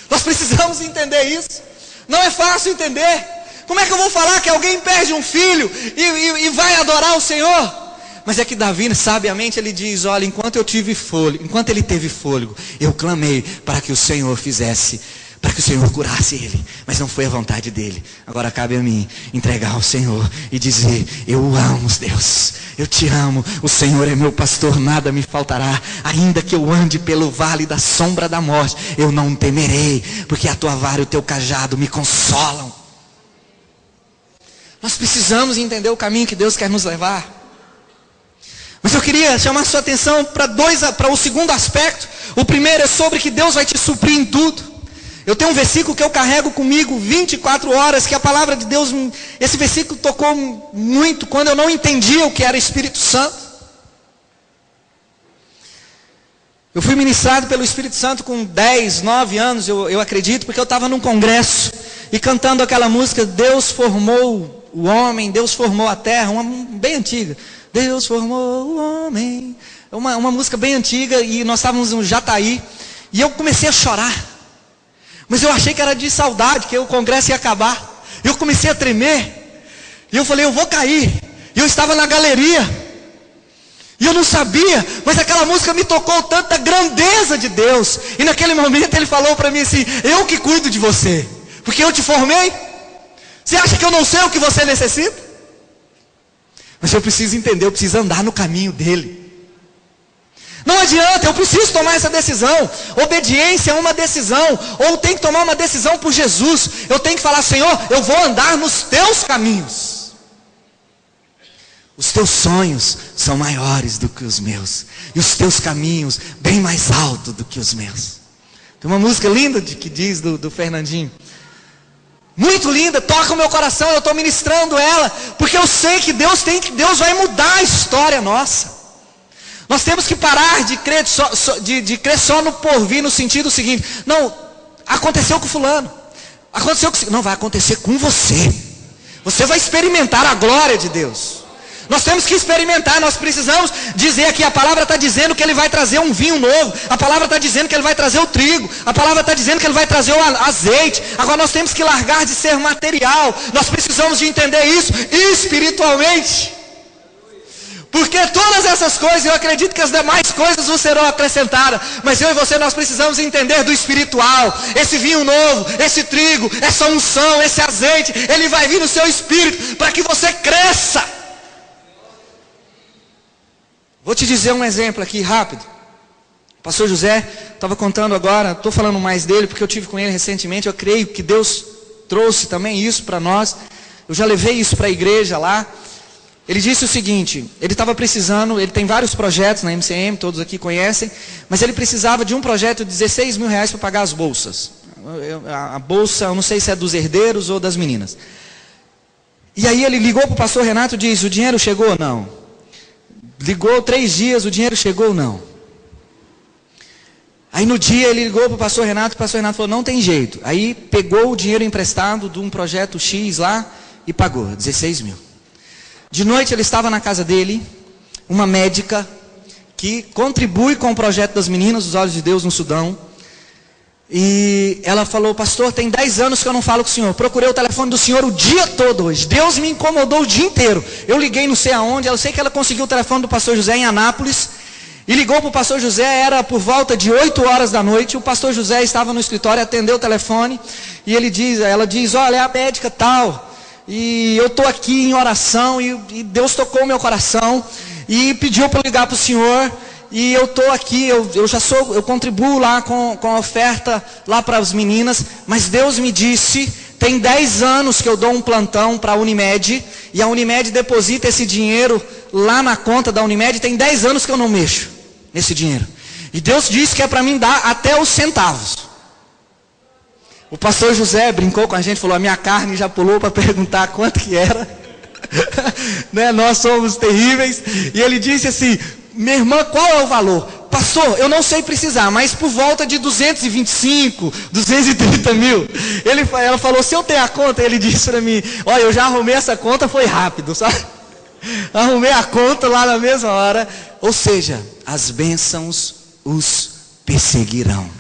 nós precisamos entender isso. Não é fácil entender. Como é que eu vou falar que alguém perde um filho e vai adorar o Senhor? Mas é que Davi, sabiamente, ele diz, olha, enquanto ele teve fôlego, eu clamei para que o Senhor fizesse para que o Senhor curasse ele, mas não foi a vontade dele. Agora cabe a mim entregar ao Senhor e dizer: eu o amo, Deus, eu te amo, o Senhor é meu pastor, nada me faltará. Ainda que eu ande pelo vale da sombra da morte, eu não temerei, porque a tua vara e o teu cajado me consolam. Nós precisamos entender o caminho que Deus quer nos levar. Mas eu queria chamar a sua atenção para o segundo aspecto. O primeiro é sobre que Deus vai te suprir em tudo. Eu tenho um versículo que eu carrego comigo 24 horas, que a palavra de Deus, esse versículo tocou muito quando eu não entendia o que era Espírito Santo. Eu fui ministrado pelo Espírito Santo com 10, 9 anos, eu acredito, porque eu estava num congresso e cantando aquela música: Deus formou o homem, Deus formou a terra, uma bem antiga. Deus formou o homem. Uma música bem antiga, e nós estávamos no Jataí, e eu comecei a chorar. Mas eu achei que era de saudade, que o congresso ia acabar. Eu comecei a tremer. E eu falei: eu vou cair. E eu estava na galeria. E eu não sabia, mas aquela música me tocou tanto da grandeza de Deus. E naquele momento ele falou para mim assim: eu que cuido de você, porque eu te formei. Você acha que eu não sei o que você necessita? Mas eu preciso entender, eu preciso andar no caminho dele. Não adianta, eu preciso tomar essa decisão. Obediência é uma decisão. Ou tem que tomar uma decisão por Jesus. Eu tenho que falar: Senhor, eu vou andar nos teus caminhos. Os teus sonhos são maiores do que os meus, e os teus caminhos bem mais altos do que os meus. Tem uma música linda que diz do Fernandinho. Muito linda, toca o meu coração. Eu estou ministrando ela, porque eu sei que Deus vai mudar a história nossa. Nós temos que parar de crer só no porvir, no sentido seguinte: não, aconteceu com fulano, aconteceu com... Não, vai acontecer com você. Você vai experimentar a glória de Deus. Nós temos que experimentar, nós precisamos dizer aqui, a palavra está dizendo que Ele vai trazer um vinho novo, a palavra está dizendo que Ele vai trazer o trigo, a palavra está dizendo que Ele vai trazer o azeite. Agora nós temos que largar de ser material, nós precisamos de entender isso espiritualmente. Porque todas essas coisas, eu acredito que as demais coisas vos serão acrescentadas. Mas eu e você, nós precisamos entender do espiritual. Esse vinho novo, esse trigo, essa unção, esse azeite, ele vai vir no seu espírito para que você cresça. Vou te dizer um exemplo aqui rápido. O pastor José estava contando agora, estou falando mais dele porque eu tive com ele recentemente. Eu creio que Deus trouxe também isso para nós. Eu já levei isso para a igreja lá. Ele disse o seguinte: ele estava precisando, ele tem vários projetos na MCM, todos aqui conhecem, mas ele precisava de um projeto de 16 mil reais para pagar as bolsas. A bolsa, eu não sei se é dos herdeiros ou das meninas. E aí ele ligou para o pastor Renato e disse: o dinheiro chegou ou não? Ligou 3 dias, o dinheiro chegou ou não? Aí no dia ele ligou para o pastor Renato falou: não tem jeito. Aí pegou o dinheiro emprestado de um projeto X lá e pagou 16 mil. De noite ele estava na casa dele, uma médica que contribui com o projeto das meninas dos Olhos de Deus no Sudão. E ela falou: pastor, tem 10 anos que eu não falo com o senhor. Procurei o telefone do senhor o dia todo hoje. Deus me incomodou o dia inteiro. Eu liguei não sei aonde, eu sei que ela conseguiu o telefone do pastor José em Anápolis. E ligou para o pastor José, era por volta de 8 horas da noite. O pastor José estava no escritório, atendeu o telefone. E ela diz: olha, é a médica tal. E eu estou aqui em oração, e Deus tocou o meu coração, e pediu para eu ligar para o senhor, e eu estou aqui, eu contribuo lá com a oferta lá para as meninas, mas Deus me disse, tem 10 anos que eu dou um plantão para a Unimed, e a Unimed deposita esse dinheiro lá na conta da Unimed, tem 10 anos que eu não mexo nesse dinheiro, e Deus disse que é para mim dar até os centavos. O pastor José brincou com a gente, falou: a minha carne já pulou para perguntar quanto que era. Né? Nós somos terríveis. E ele disse assim: minha irmã, qual é o valor? Pastor, eu não sei precisar, mas por volta de 225, 230 mil. Ela falou: se eu tenho a conta, ele disse para mim: olha, eu já arrumei essa conta, foi rápido, sabe? Arrumei a conta lá na mesma hora. Ou seja, as bênçãos os perseguirão.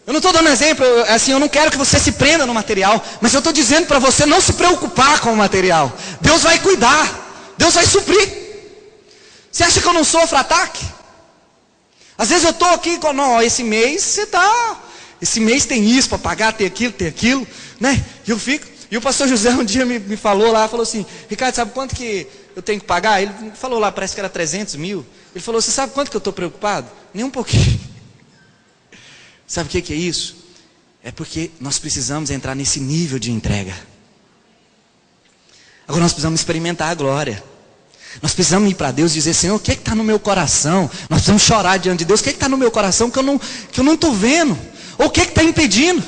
Eu não estou dando exemplo, assim, eu não quero que você se prenda no material, mas eu estou dizendo para você não se preocupar com o material. Deus vai cuidar, Deus vai suprir. Você acha que eu não sofro ataque? Às vezes eu estou aqui, não, esse mês você está esse mês tem isso para pagar, tem aquilo, né? E eu fico, e o pastor José um dia me falou lá, falou assim: Ricardo, sabe quanto que eu tenho que pagar? Ele falou lá, parece que era 300 mil. Ele falou: você sabe quanto que eu estou preocupado? Nem um pouquinho. Sabe o que é isso? É porque nós precisamos entrar nesse nível de entrega. Agora nós precisamos experimentar a glória. Nós precisamos ir para Deus e dizer: Senhor, o que está no meu coração? Nós precisamos chorar diante de Deus. O que está no meu coração que eu não estou vendo? Ou o que está impedindo?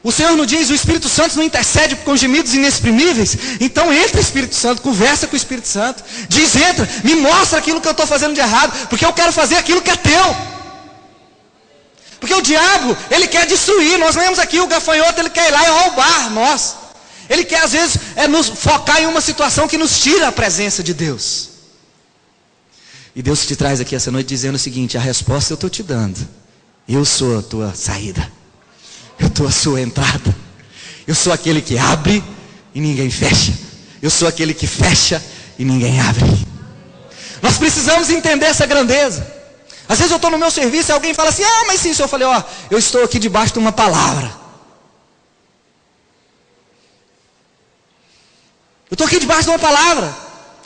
O Senhor não diz: o Espírito Santo não intercede com gemidos inexprimíveis. Então entra o Espírito Santo, conversa com o Espírito Santo. Diz: entra, me mostra aquilo que eu estou fazendo de errado, porque eu quero fazer aquilo que é teu. Porque o diabo, ele quer destruir. Nós lemos aqui, o gafanhoto, ele quer ir lá e roubar nós. Ele quer às vezes nos focar em uma situação que nos tira a presença de Deus. E Deus te traz aqui essa noite dizendo o seguinte: a resposta eu estou te dando. Eu sou a tua saída. Eu sou a sua entrada. Eu sou aquele que abre e ninguém fecha. Eu sou aquele que fecha e ninguém abre. Nós precisamos entender essa grandeza. Às vezes eu estou no meu serviço e alguém fala assim: ah, mas sim, eu falei: ó, eu estou aqui debaixo de uma palavra. Eu estou aqui debaixo de uma palavra.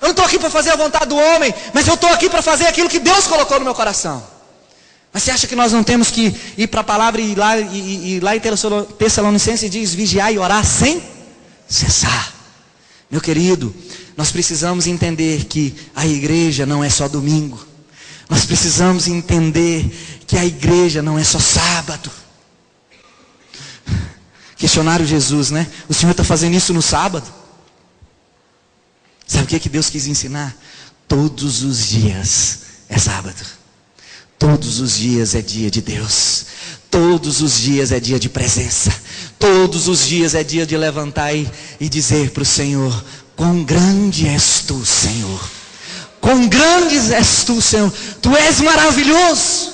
Eu não estou aqui para fazer a vontade do homem, mas eu estou aqui para fazer aquilo que Deus colocou no meu coração. Mas você acha que nós não temos que ir para a palavra e lá em Tessalonicenses diz: vigiar e orar sem cessar? Meu querido, nós precisamos entender que a igreja não é só domingo. Nós precisamos entender que a igreja não é só sábado. Questionaram Jesus, né? O Senhor está fazendo isso no sábado? Sabe o que Deus quis ensinar? Todos os dias é sábado. Todos os dias é dia de Deus. Todos os dias é dia de presença. Todos os dias é dia de levantar e dizer para o Senhor: quão grande és tu, Senhor. Quão grande és tu, Senhor. Tu és maravilhoso.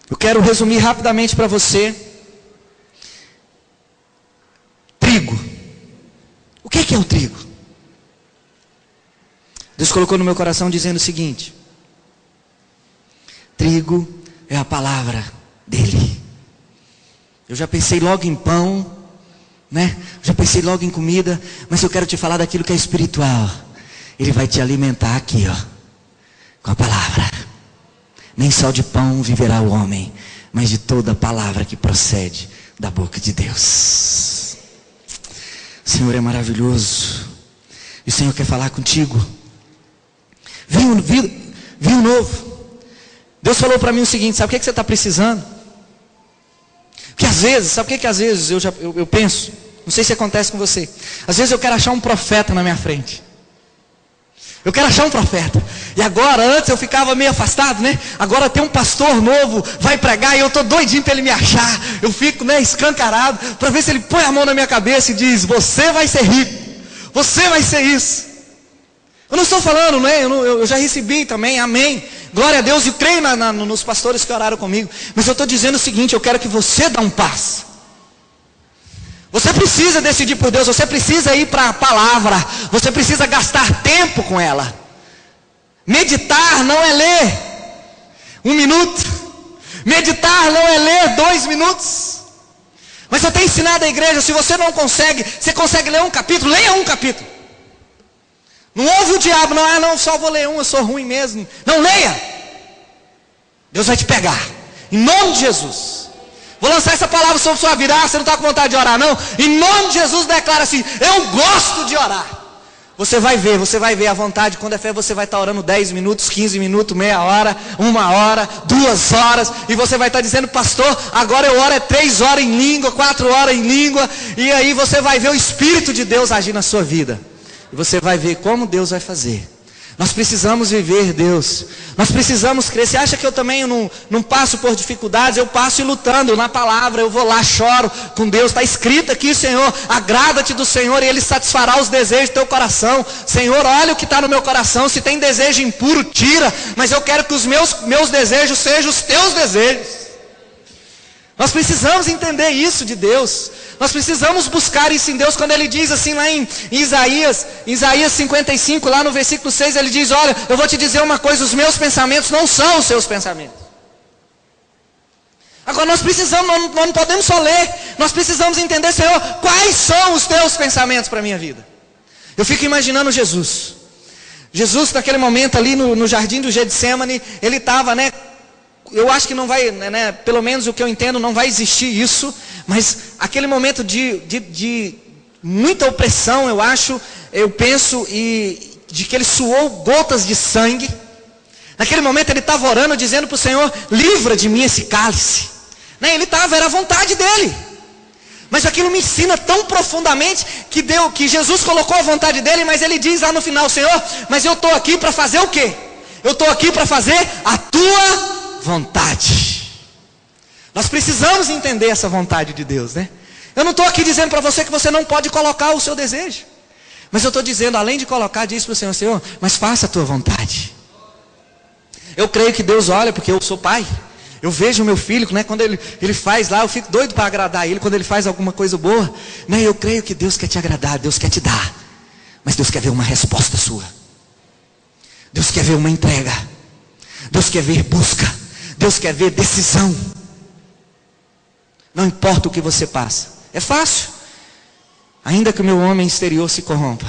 Eu quero resumir rapidamente para você. Trigo. O que é o trigo? Deus colocou no meu coração dizendo o seguinte: trigo é a palavra dele. Eu já pensei logo em pão, né? Já pensei logo em comida, mas eu quero te falar daquilo que é espiritual. Ele vai te alimentar aqui, ó, com a palavra. Nem só de pão viverá o homem, mas de toda palavra que procede da boca de Deus. O Senhor é maravilhoso. E o Senhor quer falar contigo. Vinho novo. Deus falou para mim o seguinte: sabe o que você está precisando? Porque às vezes, sabe o que às vezes eu penso? Não sei se acontece com você. Às vezes eu quero achar um profeta na minha frente. Eu quero achar um profeta. E agora, antes eu ficava meio afastado, né? Agora tem um pastor novo, vai pregar, e eu estou doidinho para ele me achar. Eu fico, né, escancarado, para ver se ele põe a mão na minha cabeça e diz: você vai ser rico, você vai ser isso. Eu não estou falando, né? Eu já recebi também, amém. Glória a Deus, e creio nos pastores que oraram comigo. Mas eu estou dizendo o seguinte: eu quero que você dê um passo. Você precisa decidir por Deus, você precisa ir para a palavra, você precisa gastar tempo com ela. Meditar não é ler 1 minuto, meditar não é ler 2 minutos. Mas eu tenho ensinado a igreja: se você não consegue, você consegue ler um capítulo, leia um capítulo. Não ouve o diabo: não, só vou ler um, eu sou ruim mesmo. Não, leia. Deus vai te pegar, em nome de Jesus. Vou lançar essa palavra sobre sua vida. Você não está com vontade de orar, não? Em nome de Jesus, declara assim: eu gosto de orar. Você vai ver a vontade. Quando é fé, você vai estar orando 10 minutos, 15 minutos, meia hora, 1 hora, 2 horas. E você vai estar dizendo: pastor, agora eu oro 3 horas em língua, 4 horas em língua. E aí você vai ver o Espírito de Deus agir na sua vida. E você vai ver como Deus vai fazer. Nós precisamos viver Deus. Nós precisamos crer. Você acha que eu também não passo por dificuldades? Eu passo e lutando na palavra. Eu vou lá, choro com Deus. Está escrito aqui: Senhor, agrada-te do Senhor e Ele satisfará os desejos do teu coração. Senhor, olha o que está no meu coração. Se tem desejo impuro, tira. Mas eu quero que os meus desejos sejam os teus desejos. Nós precisamos entender isso de Deus. Nós precisamos buscar isso em Deus. Quando Ele diz assim lá em Isaías 55, lá no versículo 6, Ele diz: olha, eu vou te dizer uma coisa: os meus pensamentos não são os seus pensamentos. Agora nós precisamos, nós não podemos só ler, nós precisamos entender, Senhor, quais são os teus pensamentos para a minha vida. Eu fico imaginando Jesus. Jesus naquele momento ali no jardim do Getsemane, ele estava, né? Eu acho que não vai, né? Pelo menos o que eu entendo, não vai existir isso. Mas aquele momento de muita opressão, eu penso, e de que ele suou gotas de sangue. Naquele momento ele estava orando, dizendo para o Senhor: livra de mim esse cálice. Né? Ele estava, era a vontade dele. Mas aquilo me ensina tão profundamente que Jesus colocou a vontade dele, mas ele diz lá no final: Senhor, mas eu estou aqui para fazer o quê? Eu estou aqui para fazer a tua vontade. Nós precisamos entender essa vontade de Deus, né? Eu não estou aqui dizendo para você que você não pode colocar o seu desejo, mas eu estou dizendo, além de colocar, diz para o Senhor: Senhor, mas faça a tua vontade. Eu creio que Deus olha, porque eu sou pai. Eu vejo o meu filho, né, quando ele faz lá, eu fico doido para agradar ele, quando ele faz alguma coisa boa, né, eu creio que Deus quer te agradar, Deus quer te dar, mas Deus quer ver uma resposta sua, Deus quer ver uma entrega, Deus quer ver busca, Deus quer ver decisão. Não importa o que você passa, é fácil, ainda que o meu homem exterior se corrompa,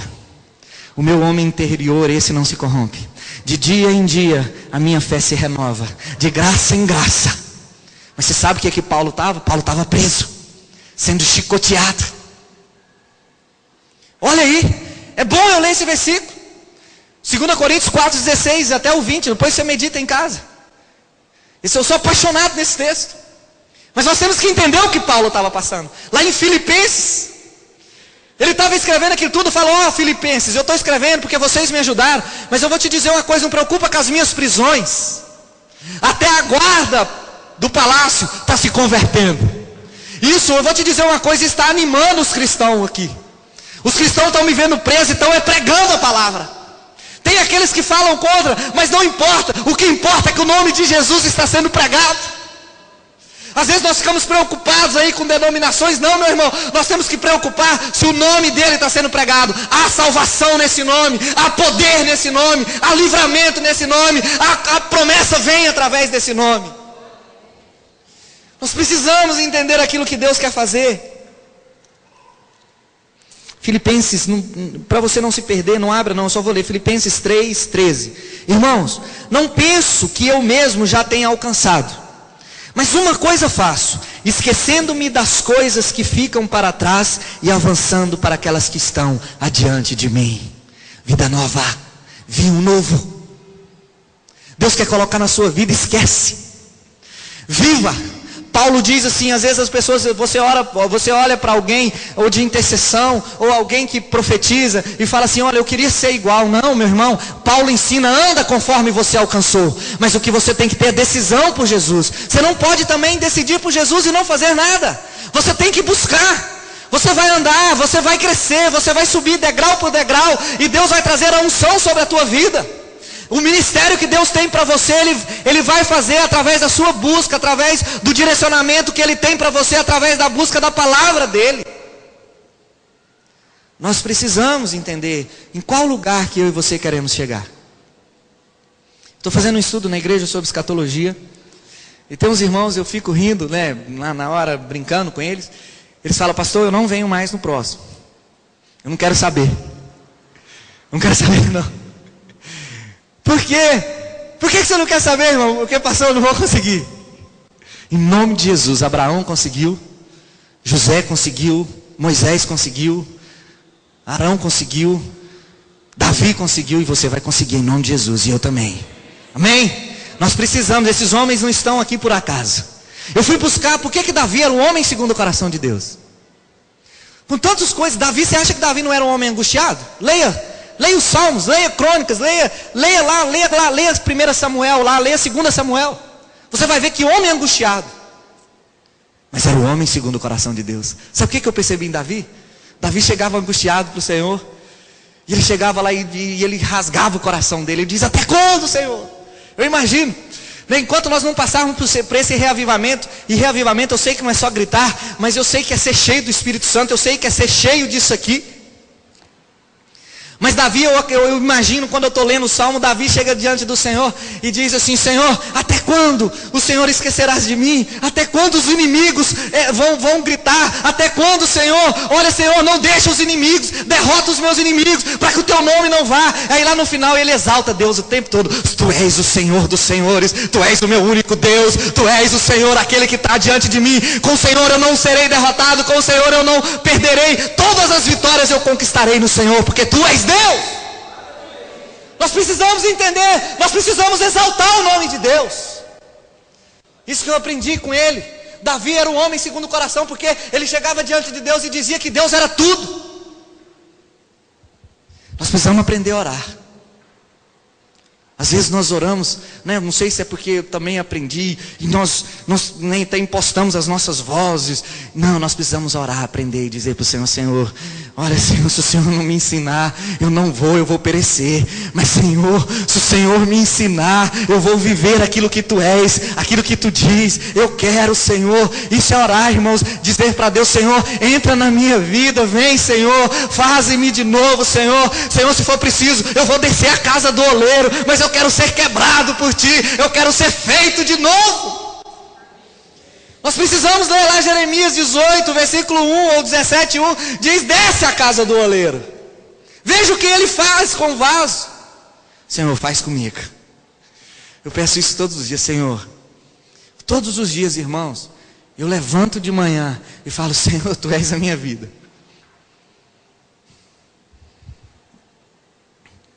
o meu homem interior, esse não se corrompe. De dia em dia, a minha fé se renova, de graça em graça. Mas você sabe o que Paulo estava? Paulo estava preso, sendo chicoteado. Olha aí, é bom eu ler esse versículo. 2 Coríntios 4,16 até o 20, depois você medita em casa. Eu sou apaixonado nesse texto. Mas nós temos que entender o que Paulo estava passando. Lá em Filipenses, ele estava escrevendo aquilo tudo, falou: Filipenses, eu estou escrevendo porque vocês me ajudaram, mas eu vou te dizer uma coisa, não preocupa com as minhas prisões. Até a guarda do palácio está se convertendo. Isso, eu vou te dizer uma coisa, está animando os cristãos aqui. Os cristãos estão me vendo preso e estão pregando a palavra. Tem aqueles que falam contra, mas não importa. O que importa é que o nome de Jesus está sendo pregado. Às vezes nós ficamos preocupados aí com denominações. Não, meu irmão, nós temos que preocupar se o nome dele está sendo pregado. Há salvação nesse nome, há poder nesse nome, há livramento nesse nome, a promessa vem através desse nome. Nós precisamos entender aquilo que Deus quer fazer. Filipenses, para você não se perder, não abra não, eu só vou ler Filipenses 3:13. Irmãos, não penso que eu mesmo já tenha alcançado, mas uma coisa faço, esquecendo-me das coisas que ficam para trás e avançando para aquelas que estão adiante de mim. Vida nova, vinho novo. Deus quer colocar na sua vida, esquece. Viva. Paulo diz assim, às vezes as pessoas, você olha para alguém, ou de intercessão, ou alguém que profetiza, e fala assim: olha, eu queria ser igual. Não, meu irmão, Paulo ensina, anda conforme você alcançou, mas o que você tem que ter é decisão por Jesus. Você não pode também decidir por Jesus e não fazer nada. Você tem que buscar. Você vai andar, você vai crescer, você vai subir degrau por degrau, e Deus vai trazer a unção sobre a tua vida. O ministério que Deus tem para você, Ele vai fazer através da sua busca, através do direcionamento que Ele tem para você, através da busca da palavra dEle. Nós precisamos entender em qual lugar que eu e você queremos chegar. Estou fazendo um estudo na igreja sobre escatologia, e tem uns irmãos, eu fico rindo, né, lá na hora, brincando com eles. Eles falam: pastor, eu não venho mais no próximo, eu não quero saber. Não quero saber não. Por quê? Por que você não quer saber, irmão? Porque, pastor, eu não vou conseguir. Em nome de Jesus, Abraão conseguiu, José conseguiu, Moisés conseguiu, Arão conseguiu, Davi conseguiu, e você vai conseguir em nome de Jesus, e eu também. Amém? Nós precisamos, esses homens não estão aqui por acaso. Eu fui buscar, por que Davi era um homem segundo o coração de Deus? Com tantas coisas, Davi, você acha que Davi não era um homem angustiado? Leia os Salmos, leia Crônicas, leia 1 Samuel lá, leia 2 Samuel. Você vai ver que homem angustiado. Mas era o homem segundo o coração de Deus. Sabe o que eu percebi em Davi? Davi chegava angustiado para o Senhor, e ele chegava lá e ele rasgava o coração dele. Ele diz: até quando, Senhor? Eu imagino, enquanto nós não passarmos por esse reavivamento, e reavivamento eu sei que não é só gritar, mas eu sei que é ser cheio do Espírito Santo, eu sei que é ser cheio disso aqui. Mas Davi, eu imagino, quando eu estou lendo o Salmo, Davi chega diante do Senhor e diz assim: Senhor, até quando o Senhor esquecerás de mim? Até quando os inimigos vão gritar? Até quando, Senhor? Olha, Senhor, não deixa os inimigos, derrota os meus inimigos, para que o teu nome não vá. Aí lá no final ele exalta Deus o tempo todo. Tu és o Senhor dos senhores, tu és o meu único Deus, tu és o Senhor, aquele que está diante de mim. Com o Senhor eu não serei derrotado, com o Senhor eu não perderei. Todas as vitórias eu conquistarei no Senhor, porque tu és Deus. Nós precisamos entender, nós precisamos exaltar o nome de Deus. Isso que eu aprendi com ele. Davi era um homem segundo o coração, porque ele chegava diante de Deus e dizia que Deus era tudo. Nós precisamos aprender a orar. Às vezes nós oramos, né? Não sei se é porque eu também aprendi, e nós nem até impostamos as nossas vozes. Não, nós precisamos orar, aprender e dizer para o Senhor: Senhor, olha, Senhor, se o Senhor não me ensinar, eu vou perecer. Mas, Senhor, se o Senhor me ensinar, eu vou viver aquilo que Tu és, aquilo que Tu diz. Eu quero, Senhor. Isso é orar, irmãos, dizer para Deus: Senhor, entra na minha vida, vem, Senhor, faze-me de novo, Senhor. Senhor, se for preciso, eu vou descer a casa do oleiro, mas eu quero ser quebrado por Ti, eu quero ser feito de novo. Nós precisamos ler lá Jeremias 18, versículo 1 ou 17, 1, diz: desce a casa do oleiro, veja o que ele faz com o vaso. Senhor, faz comigo. Eu peço isso todos os dias, Senhor. Todos os dias, irmãos, eu levanto de manhã e falo: Senhor, Tu és a minha vida.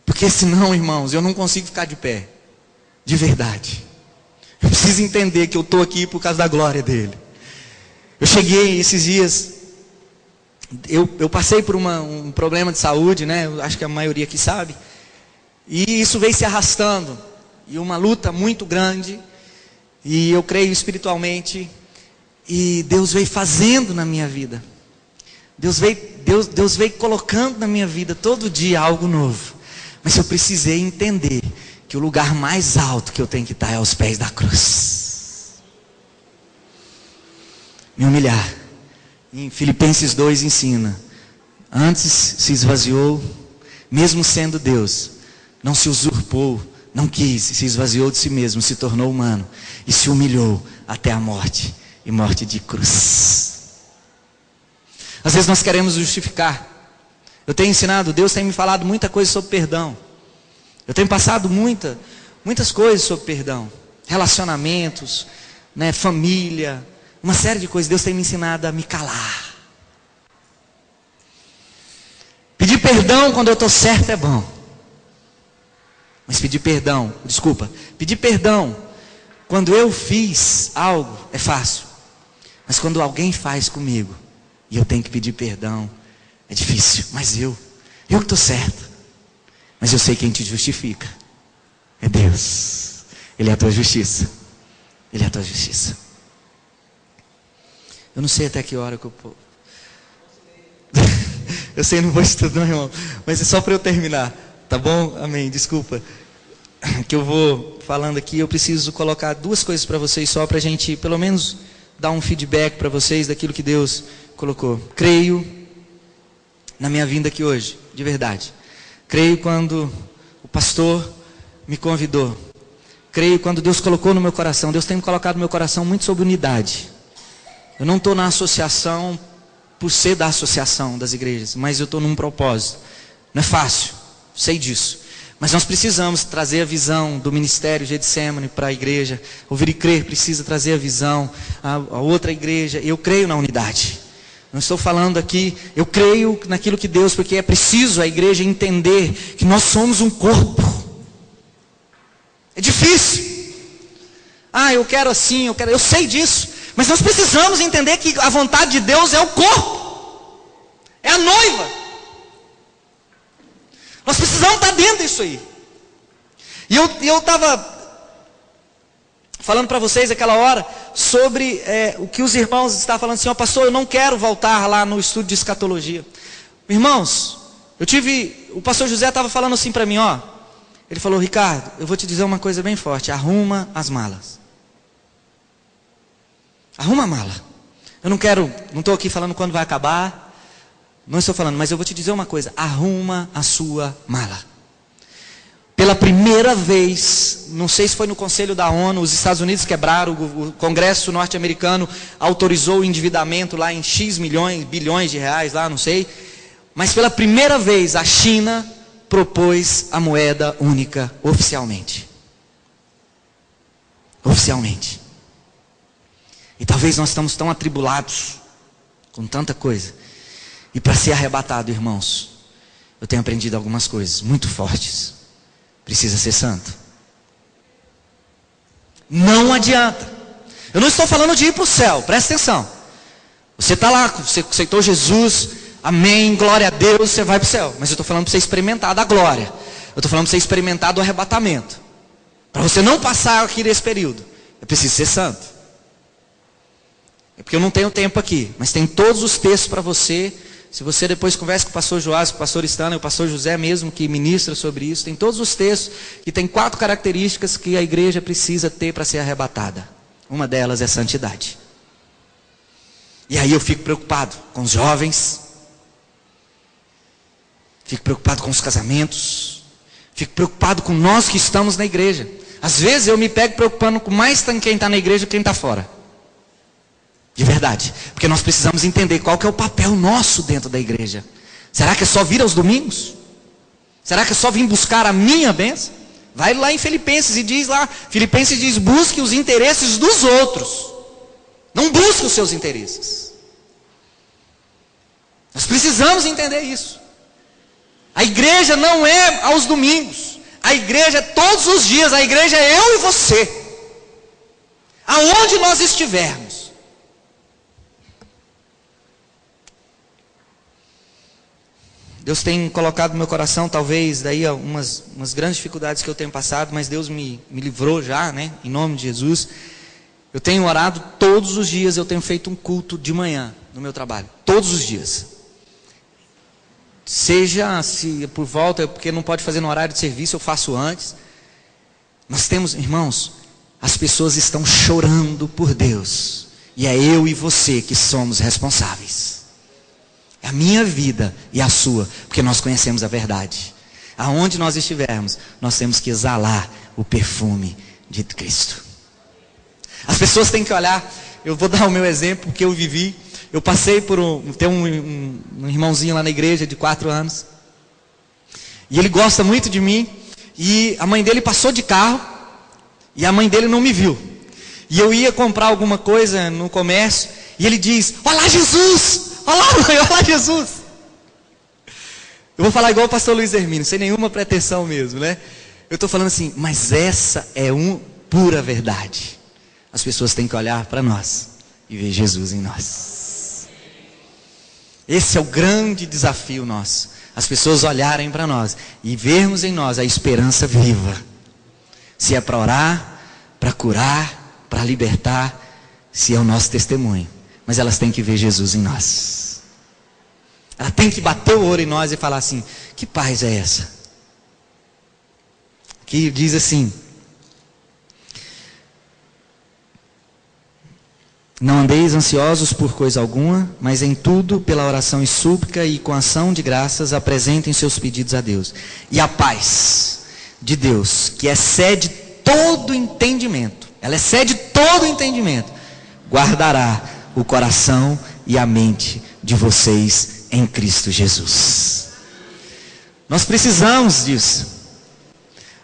Porque senão, irmãos, eu não consigo ficar de pé, de verdade. Eu preciso entender que eu estou aqui por causa da glória dEle. Eu cheguei esses dias, eu passei por um problema de saúde, né? Eu acho que a maioria aqui sabe. E isso veio se arrastando, e uma luta muito grande, e eu creio espiritualmente, e Deus veio fazendo na minha vida. Deus veio colocando na minha vida todo dia algo novo. Mas eu precisei entender que o lugar mais alto que eu tenho que estar é aos pés da cruz. Me humilhar. Em Filipenses 2 ensina: antes se esvaziou, mesmo sendo Deus, não se usurpou, não quis, se esvaziou de si mesmo, se tornou humano e se humilhou até a morte, e morte de cruz. Às vezes nós queremos justificar. Eu tenho ensinado, Deus tem me falado muita coisa sobre perdão. Eu tenho passado muitas coisas sobre perdão. Relacionamentos, né, família, uma série de coisas. Deus tem me ensinado a me calar. Pedir perdão quando eu estou certo é bom. Mas pedir perdão quando eu fiz algo é fácil. Mas quando alguém faz comigo e eu tenho que pedir perdão, é difícil. Mas eu que estou certo. Mas eu sei quem te justifica. É Deus. Ele é a tua justiça. Ele é a tua justiça. Eu não sei até que hora que eu... Eu sei, não vou estudar, irmão. Mas é só para eu terminar. Tá bom? Amém. Desculpa. Que eu vou falando aqui. Eu preciso colocar duas coisas para vocês só, para a gente pelo menos dar um feedback para vocês daquilo que Deus colocou. Creio na minha vinda aqui hoje, de verdade. Creio quando o pastor me convidou. Creio quando Deus colocou no meu coração. Deus tem me colocado no meu coração muito sobre unidade. Eu não estou na associação por ser da associação das igrejas, mas eu estou num propósito. Não é fácil, sei disso. Mas nós precisamos trazer a visão do ministério Getsemane para a igreja. Ouvir e crer precisa trazer a visão a outra igreja. Eu creio na unidade. Não estou falando aqui, eu creio naquilo que Deus, porque é preciso a igreja entender que nós somos um corpo. É difícil. Eu quero assim, eu sei disso. Mas nós precisamos entender que a vontade de Deus é o corpo. É a noiva. Nós precisamos estar dentro disso aí. E eu estava falando para vocês aquela hora sobre o que os irmãos estavam falando assim: pastor, eu não quero voltar lá no estudo de escatologia. Irmãos, o pastor José estava falando assim para mim, ele falou: Ricardo, eu vou te dizer uma coisa bem forte, arruma as malas. Arruma a mala. Eu não estou aqui falando quando vai acabar, não estou falando, mas eu vou te dizer uma coisa: arruma a sua mala. Pela primeira vez, não sei se foi no Conselho da ONU, os Estados Unidos quebraram, o Congresso norte-americano autorizou o endividamento lá em X milhões, bilhões de reais lá, não sei. Mas pela primeira vez a China propôs a moeda única oficialmente. Oficialmente. E talvez nós estamos tão atribulados com tanta coisa. E para ser arrebatado, irmãos, eu tenho aprendido algumas coisas muito fortes. Precisa ser santo. Não adianta. Eu não estou falando de ir para o céu, presta atenção. Você está lá, você aceitou Jesus, amém, glória a Deus, você vai para o céu. Mas eu estou falando para você experimentar da glória. Eu estou falando para você experimentar do arrebatamento. Para você não passar aqui nesse período, é preciso ser santo. É porque eu não tenho tempo aqui, mas tem todos os textos para você. Se você depois conversa com o pastor Joás, com o pastor Stanley, o pastor José mesmo, que ministra sobre isso, tem todos os textos que tem 4 características que a igreja precisa ter para ser arrebatada. Uma delas é santidade. E aí eu fico preocupado com os jovens, fico preocupado com os casamentos, fico preocupado com nós que estamos na igreja. Às vezes eu me pego preocupando com mais quem está na igreja do que quem está fora. De verdade, porque nós precisamos entender qual que é o papel nosso dentro da igreja. Será que é só vir aos domingos? Será que é só vir buscar a minha bênção? Vai lá em Filipenses e diz lá, Filipenses diz, busque os interesses dos outros. Não busque os seus interesses. Nós precisamos entender isso. A igreja não é aos domingos. A igreja é todos os dias. A igreja é eu e você. Aonde nós estivermos. Deus tem colocado no meu coração, talvez, daí umas grandes dificuldades que eu tenho passado, mas Deus me livrou já, né? Em nome de Jesus. Eu tenho orado todos os dias, eu tenho feito um culto de manhã no meu trabalho. Todos os dias. Seja se por volta, porque não pode fazer no horário de serviço, eu faço antes. Nós temos, irmãos, as pessoas estão chorando por Deus. E é eu e você que somos responsáveis. É a minha vida e a sua, porque nós conhecemos a verdade. Aonde nós estivermos, nós temos que exalar o perfume de Cristo. As pessoas têm que olhar. Eu vou dar o meu exemplo, que eu vivi. Eu passei por tem um irmãozinho lá na igreja de 4 anos. E ele gosta muito de mim. E a mãe dele passou de carro. E a mãe dele não me viu. E eu ia comprar alguma coisa no comércio. E ele diz, olha lá Jesus! Olha lá, mãe, olha lá Jesus! Eu vou falar igual o pastor Luiz Hermínio, sem nenhuma pretensão mesmo, né? Eu estou falando assim, mas essa é pura verdade. As pessoas têm que olhar para nós e ver Jesus em nós. Esse é o grande desafio nosso. As pessoas olharem para nós e vermos em nós a esperança viva. Se é para orar, para curar, para libertar, se é o nosso testemunho. Mas elas têm que ver Jesus em nós. Ela tem que bater o olho em nós e falar assim, que paz é essa? Que diz assim, não andeis ansiosos por coisa alguma, mas em tudo, pela oração e súplica e com ação de graças, apresentem seus pedidos a Deus. E a paz de Deus, que excede todo entendimento, ela excede todo entendimento, guardará o coração e a mente de vocês em Cristo Jesus. Nós precisamos disso.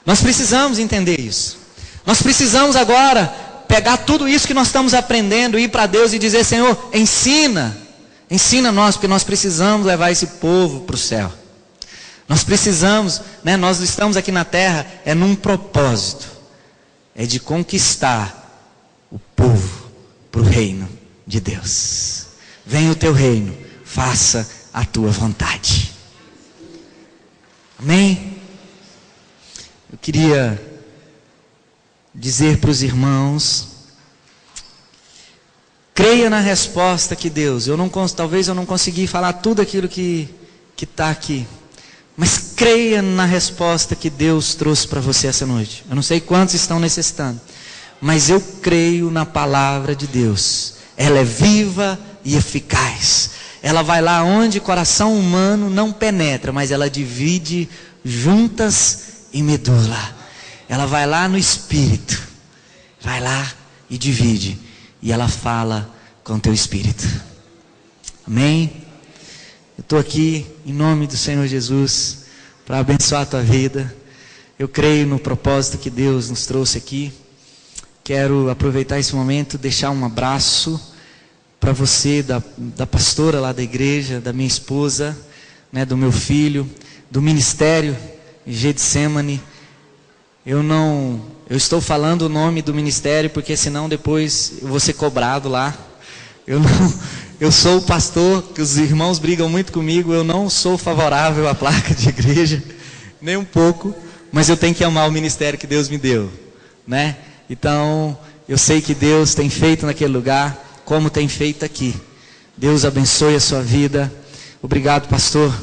Nós precisamos entender isso. Nós precisamos agora pegar tudo isso que nós estamos aprendendo, ir para Deus e dizer, Senhor, ensina nós, porque nós precisamos levar esse povo para o céu. Nós precisamos, né, nós estamos aqui na terra, é num propósito, é de conquistar o povo para o reino de Deus. Venha o teu reino, faça a tua vontade. Amém? Eu queria dizer para os irmãos, creia na resposta que Deus, talvez eu não consegui falar tudo aquilo que está aqui, mas creia na resposta que Deus trouxe para você essa noite. Eu não sei quantos estão necessitando, mas eu creio na palavra de Deus. Ela é viva e eficaz. Ela vai lá onde o coração humano não penetra, mas ela divide juntas e medula. Ela vai lá no espírito, vai lá e divide, e ela fala com o teu espírito. Amém? Eu estou aqui em nome do Senhor Jesus para abençoar a tua vida. Eu creio no propósito que Deus nos trouxe aqui. Quero aproveitar esse momento, deixar um abraço para você, da pastora lá da igreja, da minha esposa, né, do meu filho, do ministério Getsemane. Eu estou falando o nome do ministério porque senão depois eu vou ser cobrado lá. Eu sou o pastor, que os irmãos brigam muito comigo, eu não sou favorável à placa de igreja, nem um pouco, mas eu tenho que amar o ministério que Deus me deu, né? Então, eu sei que Deus tem feito naquele lugar, como tem feito aqui. Deus abençoe a sua vida. Obrigado, pastor,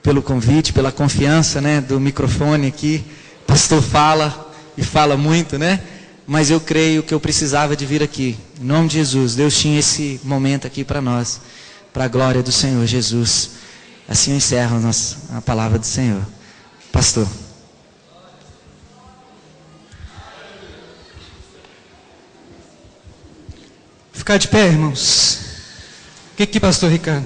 pelo convite, pela confiança, né, do microfone aqui. O pastor fala, e fala muito, né? Mas eu creio que eu precisava de vir aqui. Em nome de Jesus, Deus tinha esse momento aqui para nós, para a glória do Senhor Jesus. Assim eu encerro a palavra do Senhor. Pastor. Ficar de pé, irmãos. O que pastor Ricardo?